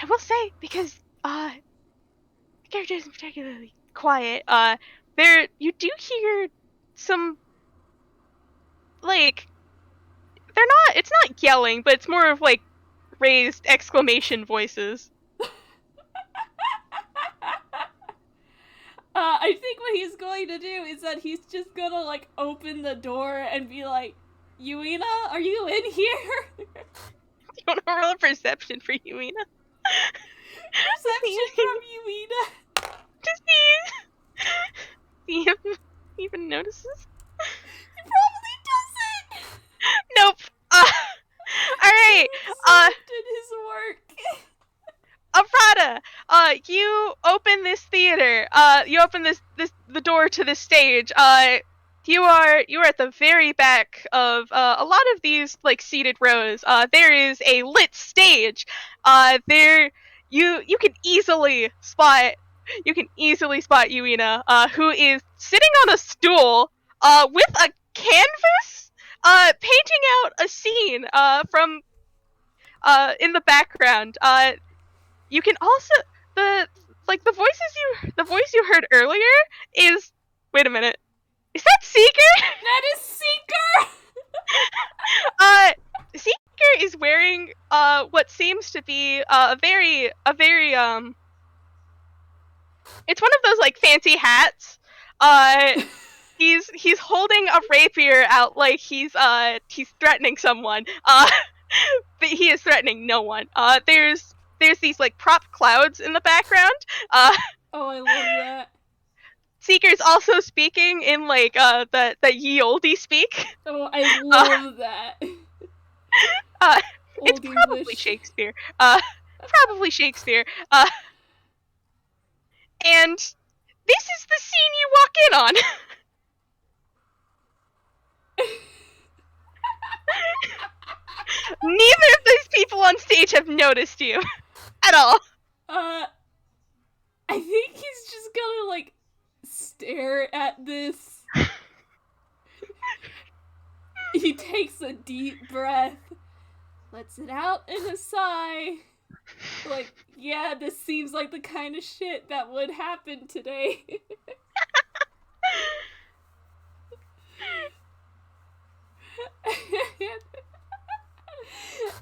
will say, because the character isn't particularly quiet, you do hear some, like, it's not yelling, but it's more of, like, raised exclamation voices. I think what he's going to do is that he's just gonna, like, open the door and be like, Yuina, are you in here? You want to roll a perception for Yuina? Perception from Yuina. To see if he even notices. He probably doesn't. Nope. Alright. Did his work. Arata, you open this theater. You open the door to this stage. You are at the very back of a lot of these, like, seated rows. There is a lit stage. There you can easily spot Yuina, who is sitting on a stool with a canvas painting out a scene from in the background. You can also the voice you heard earlier is, wait a minute, is that Seeker? That is Seeker. Seeker is wearing what seems to be a very it's one of those, like, fancy hats. He's holding a rapier out like he's threatening someone. But he is threatening no one. There's these, like, prop clouds in the background. Oh, I love that. Seeker's also speaking in, like, that ye olde speak. Oh, I love that. It's Old probably English. Shakespeare. Probably Shakespeare. And this is the scene you walk in on. Neither of these people on stage have noticed you at all. I think he's just gonna, like, stare at this. He takes a deep breath, lets it out in a sigh. Like, yeah, this seems like the kind of shit that would happen today.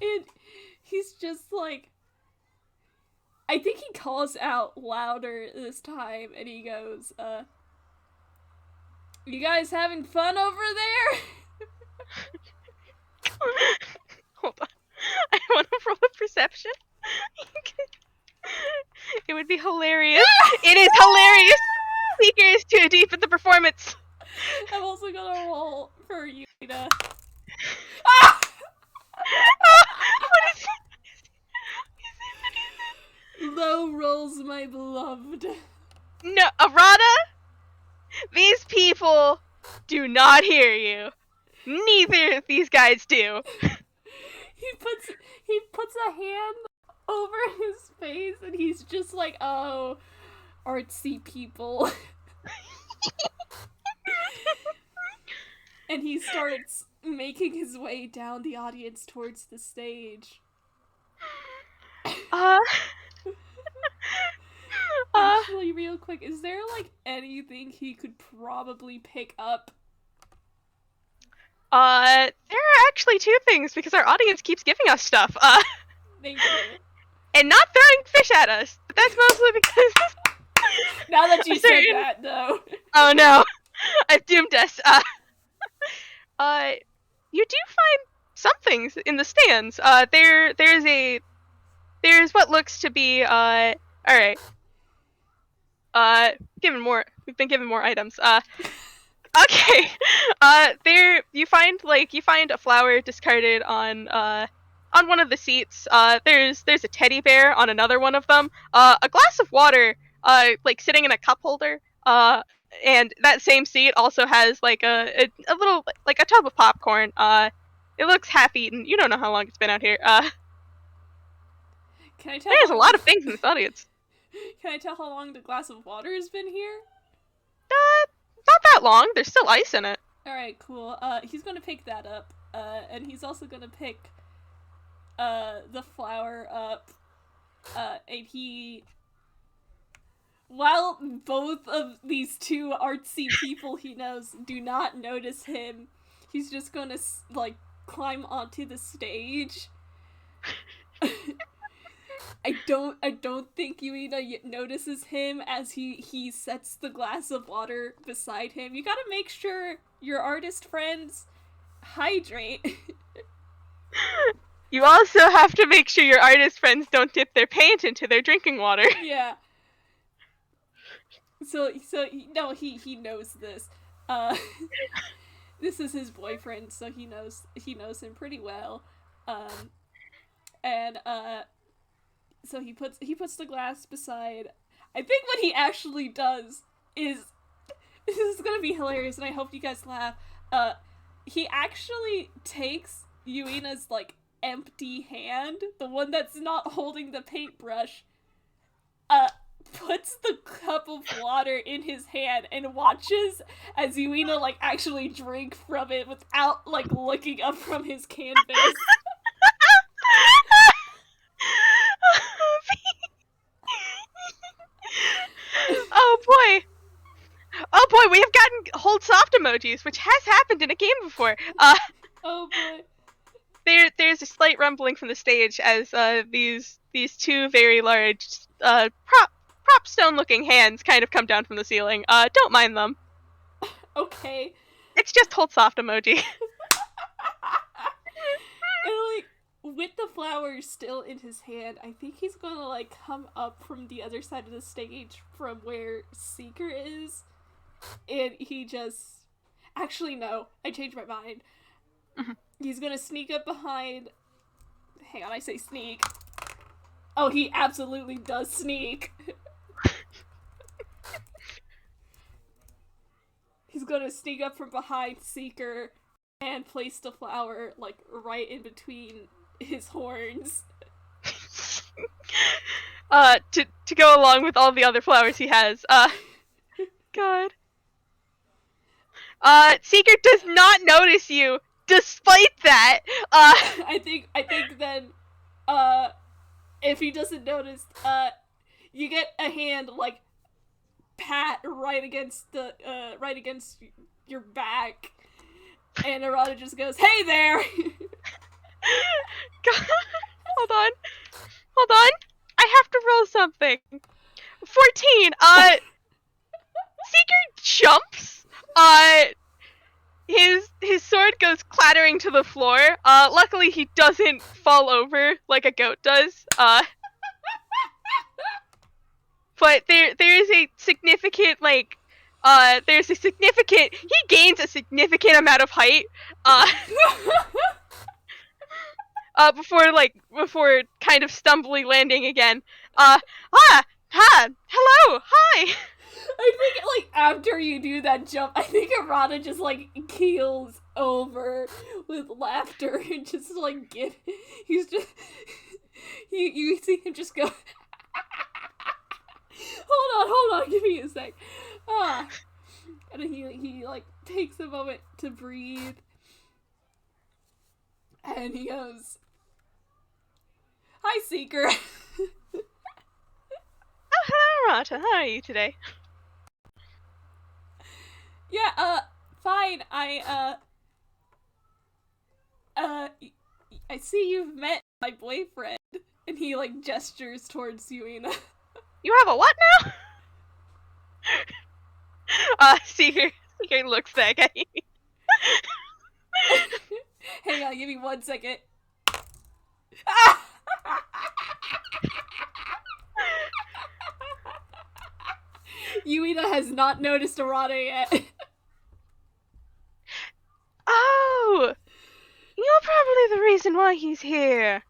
And he's just like, I think he calls out louder this time, and he goes, you guys having fun over there? Hold on. I want to roll a perception. It would be hilarious. It is hilarious. Seeker is too deep in the performance. I'm also gonna roll for Yuina. What is it? Low rolls, my beloved. No, Arata, these people do not hear you. Neither of these guys do. He puts a hand over his face, and he's just like, oh, artsy people. And he starts making his way down the audience towards the stage. Actually, real quick, is there, like, anything he could probably pick up? There are actually two things, because our audience keeps giving us stuff. Thank you. And not throwing fish at us. But that's mostly because... Now that you said that, though. Oh no. I've doomed us. You do find some things in the stands. There's what looks to be, alright. We've been given more items. Okay. There you find a flower discarded on one of the seats. There's a teddy bear on another one of them. A glass of water like sitting in a cup holder. And that same seat also has like a little like a tub of popcorn. It looks half eaten. You don't know how long it's been out here. Can I tell There's how a long lot of things in this audience. Can I tell how long the glass of water has been here? Not that long. There's still ice in it. Alright, cool. He's gonna pick that up. And he's also gonna pick the flower up. And he, while both of these two artsy people he knows do not notice him, he's just gonna like climb onto the stage. I don't think Yuina notices him as he sets the glass of water beside him. You gotta make sure your artist friends hydrate. You also have to make sure your artist friends don't dip their paint into their drinking water. Yeah. So no, he knows this. This is his boyfriend, so he knows him pretty well. And so he puts the glass beside. I think what he actually does is, this is gonna be hilarious, and I hope you guys laugh. He actually takes Yuina's like empty hand, the one that's not holding the paintbrush, puts the cup of water in his hand and watches as Yuina like actually drink from it without like looking up from his canvas. Oh boy, we have gotten hold soft emojis, which has happened in a game before. Oh boy. There's a slight rumbling from the stage as these two very large prop stone looking hands kind of come down from the ceiling. Don't mind them. Okay. It's just hold soft emoji. And like, with the flower still in his hand, I think he's gonna like come up from the other side of the stage from where Seeker is, and he just, actually no, I changed my mind. He's gonna sneak up behind, hang on, I say sneak. Oh, he absolutely does sneak. He's gonna sneak up from behind Seeker and place the flower like right in between his horns. To go along with all the other flowers he has. God. Seeker does not notice you, despite that. I think then, if he doesn't notice, you get a hand like pat right against your back, and Arata just goes, "Hey there." God. Hold on. I have to roll something. 14. Seeker jumps. His sword goes clattering to the floor. Luckily he doesn't fall over like a goat does. But there is a significant he gains a significant amount of height. Before kind of stumbly landing again. Hello, hi. I think like after you do that jump, I think Arata just like keels over with laughter and just like he's just you see him just go hold on, give me a sec. And he like takes a moment to breathe, and he goes, "Hi, Seeker." Oh, hello, Arata. How are you today? Yeah, fine. I see you've met my boyfriend, and he like gestures towards Yuina. You have a what now? Seeker looks back at you. Hang on, give me 1 second. Yuina has not noticed Arata yet. Oh! You're probably the reason why he's here.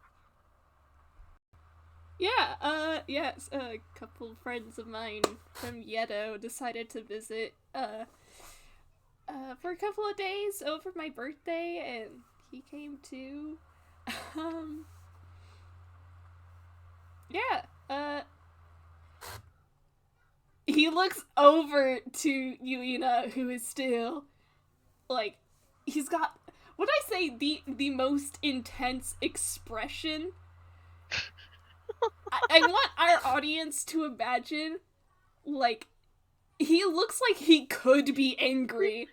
Yeah, yes, a couple friends of mine from Yedo decided to visit, for a couple of days over my birthday, and he came too. Um, yeah, he looks over to Yuina, who is still, like, he's got, would I say, the most intense expression. I want our audience to imagine, like, he looks like he could be angry,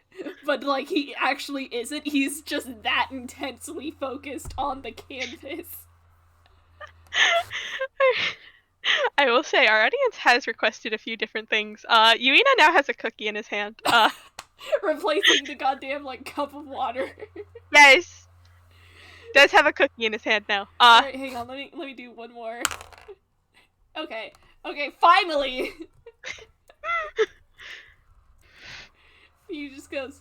but, like, he actually isn't. He's just that intensely focused on the canvas. I will say, our audience has requested a few different things. Yuina now has a cookie in his hand. Replacing the goddamn, like, cup of water. Yes! Does have a cookie in his hand now. Alright, hang on, let me do one more. Okay, finally! He just goes,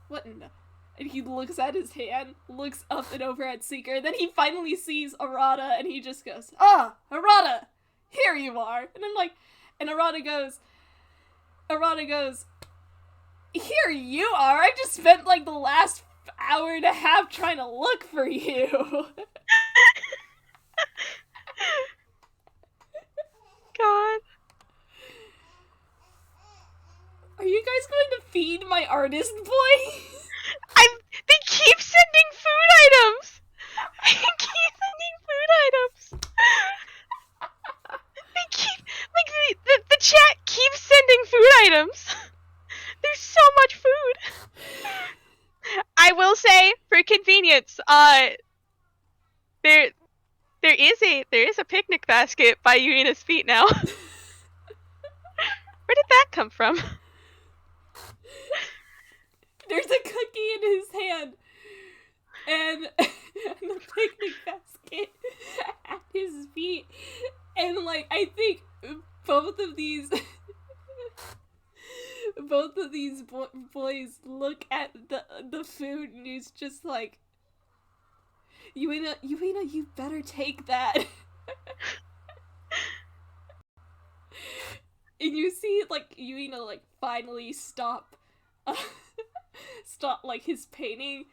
what in the... And he looks at his hand, looks up and over at Seeker, then he finally sees Arata, and he just goes, ah, Arata! Here you are! And I'm like... And Arata goes, here you are! I just spent, like, the last hour and a half trying to look for you! God. Are you guys going to feed my artist boy? They keep sending food items! They keep sending food items! They keep, like, the chat keeps sending food items! There's so much food! I will say, for convenience, there is a picnic basket by Yuina's feet now. Where did that come from? There's a cookie in his hand, and the picnic basket at his feet, and, like, I think both of these boys look at the food, and he's just like, Yuina, you better take that. And you see, like, Yuina, like, finally stop, like, his painting,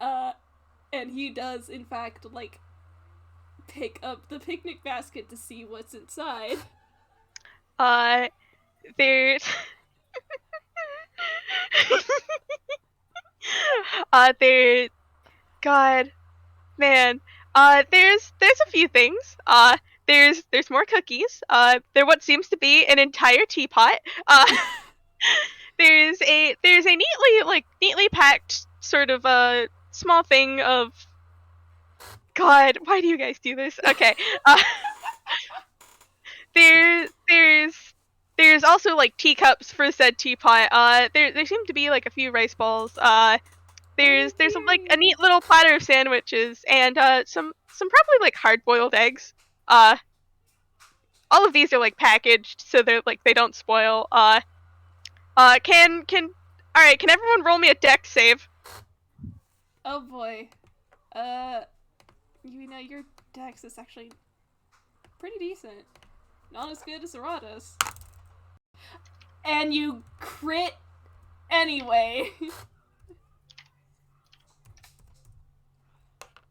and he does, in fact, like, pick up the picnic basket to see what's inside. There's... God, man. There's a few things. There's more cookies. There what seems to be an entire teapot. There's a neatly packed sort of a small thing of... God, why do you guys do this? Okay. There's also, like, teacups for said teapot. There seem to be, like, a few rice balls. There's like a neat little platter of sandwiches and some probably, like, hard-boiled eggs. All of these are, like, packaged so they're, like, they don't spoil. All right, can everyone roll me a dex save? Oh boy. Your dex is actually pretty decent. Not as good as Arata's. And you crit anyway.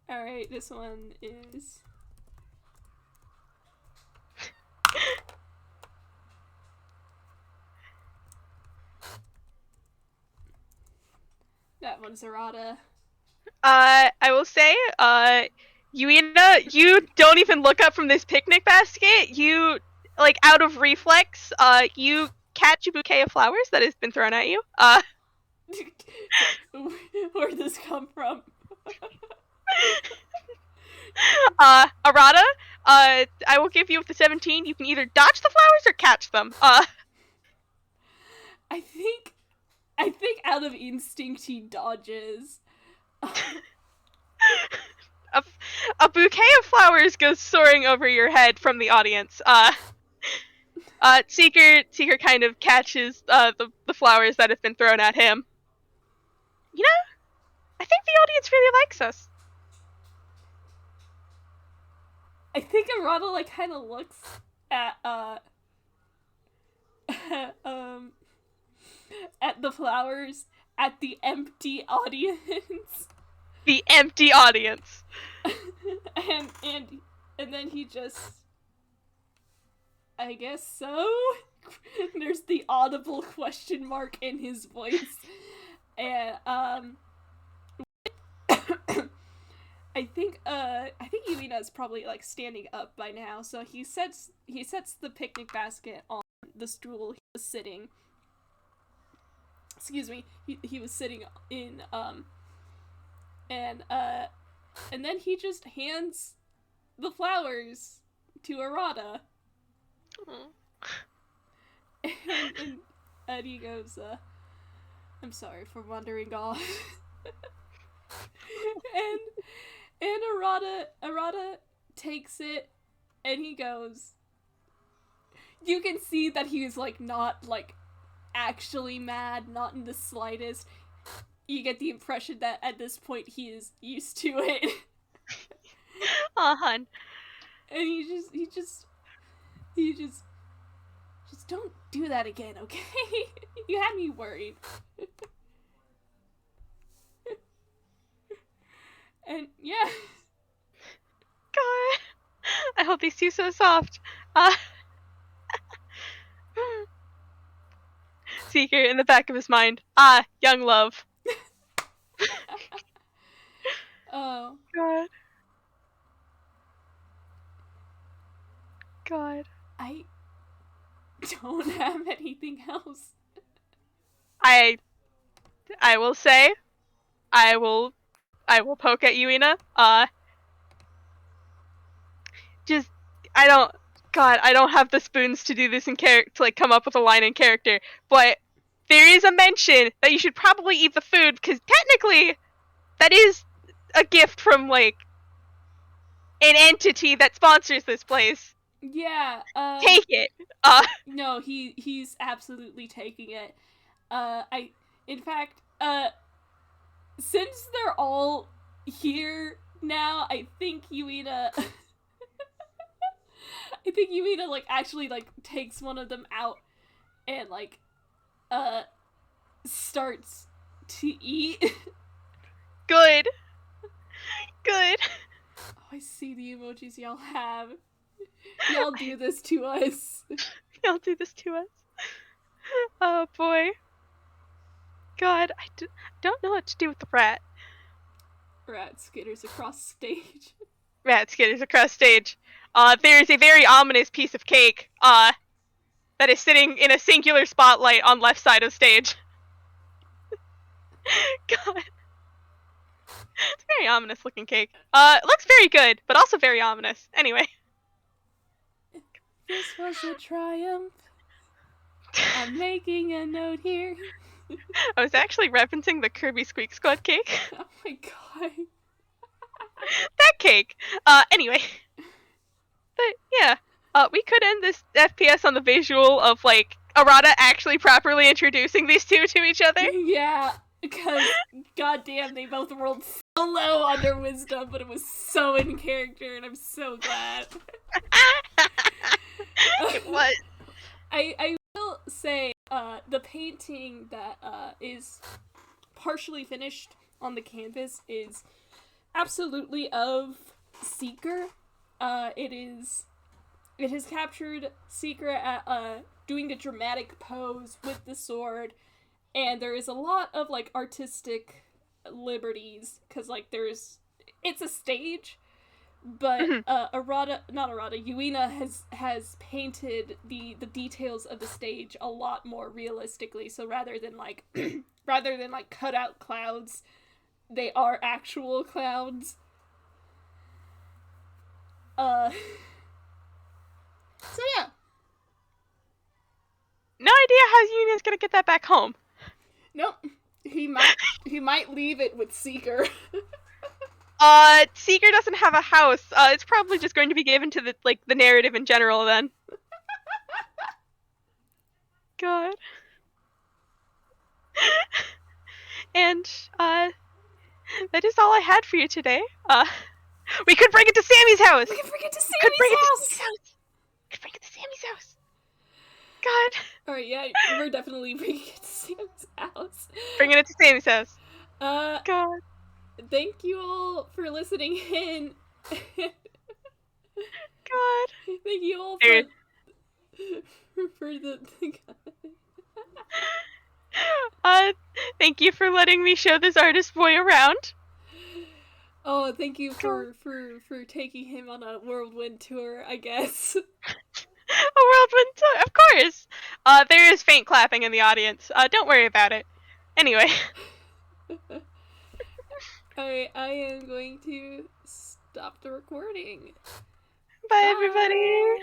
Alright, this one is... That one's Arata. I will say, Yuina, you don't even look up from this picnic basket. You, like, out of reflex, you catch a bouquet of flowers that has been thrown at you. Where'd this come from? Arata, I will give you with the 17. You can either dodge the flowers or catch them. I think out of instinct he dodges. A bouquet of flowers goes soaring over your head from the audience. Seeker kind of catches the flowers that have been thrown at him. You know, I think the audience really likes us. I think Arata like kind of looks at at the flowers, at the empty audience. The empty audience. and then he just, I guess so. There's the audible question mark in his voice. And I think Yuina is probably like standing up by now, so he sets the picnic basket on the stool he was sitting. Excuse me, he was sitting in, and then he just hands the flowers to Arata. And he goes, I'm sorry for wandering off. and Arata takes it, and he goes, you can see that he's like not like actually mad, not in the slightest. You get the impression that at this point he is used to it. Hun. And he just don't do that again, okay? You had me worried. And yeah. God, I hope these two so soft. Seeker in the back of his mind. Young love. Oh. God. I don't have anything else. I will say, I will poke at Yuina. Just, I don't have the spoons to do this in character, to like come up with a line in character, but there is a mention that you should probably eat the food, because technically, that is a gift from, like, an entity that sponsors this place. Yeah, Take it. No, he's absolutely taking it. In fact, since they're all here now, I think Yuina like actually like takes one of them out and like starts to eat. Good. Oh, I see the emojis y'all have. Y'all do this to us. Y'all do this to us. Oh boy. God, I don't know what to do with the rat. Rat skitters across stage. Rat skitters across stage. There is a very ominous piece of cake, that is sitting in a singular spotlight on left side of stage. God. It's a very ominous looking cake. It looks very good, but also very ominous. Anyway. This was a triumph. I'm making a note here. I was actually referencing the Kirby Squeak Squad cake. Oh my god. That cake! Anyway. But, yeah. We could end this FPS on the visual of, like, Arata actually properly introducing these two to each other. Yeah, because, goddamn, they both rolled so low on their wisdom, but it was so in character, and I'm so glad. It was. I will say, the painting that is partially finished on the canvas is absolutely of Seeker. It has captured Seeker at doing a dramatic pose with the sword, and there is a lot of like artistic liberties because like it's a stage. But Yuina has painted the details of the stage a lot more realistically. So rather than like cut out clouds, they are actual clouds. So yeah. No idea how Yuina's gonna get that back home. Nope. He might leave it with Seeker. Seeker doesn't have a house. It's probably just going to be given to the narrative in general then. God. And that is all I had for you today. We could bring it to Sammy's house. We can bring it to Could bring it to Sammy's Sammy's house! house. Could bring it to Sammy's house. God. Alright, yeah, we're definitely bringing it to Sam's house. Bringing it to Sammy's house. God. Thank you all for listening in. God. Thank you all for the thank you for letting me show this artist boy around. Oh, thank you for taking him on a whirlwind tour, I guess. A whirlwind tour, of course. There is faint clapping in the audience. Don't worry about it. Anyway. Alright, I am going to stop the recording. Bye, everybody.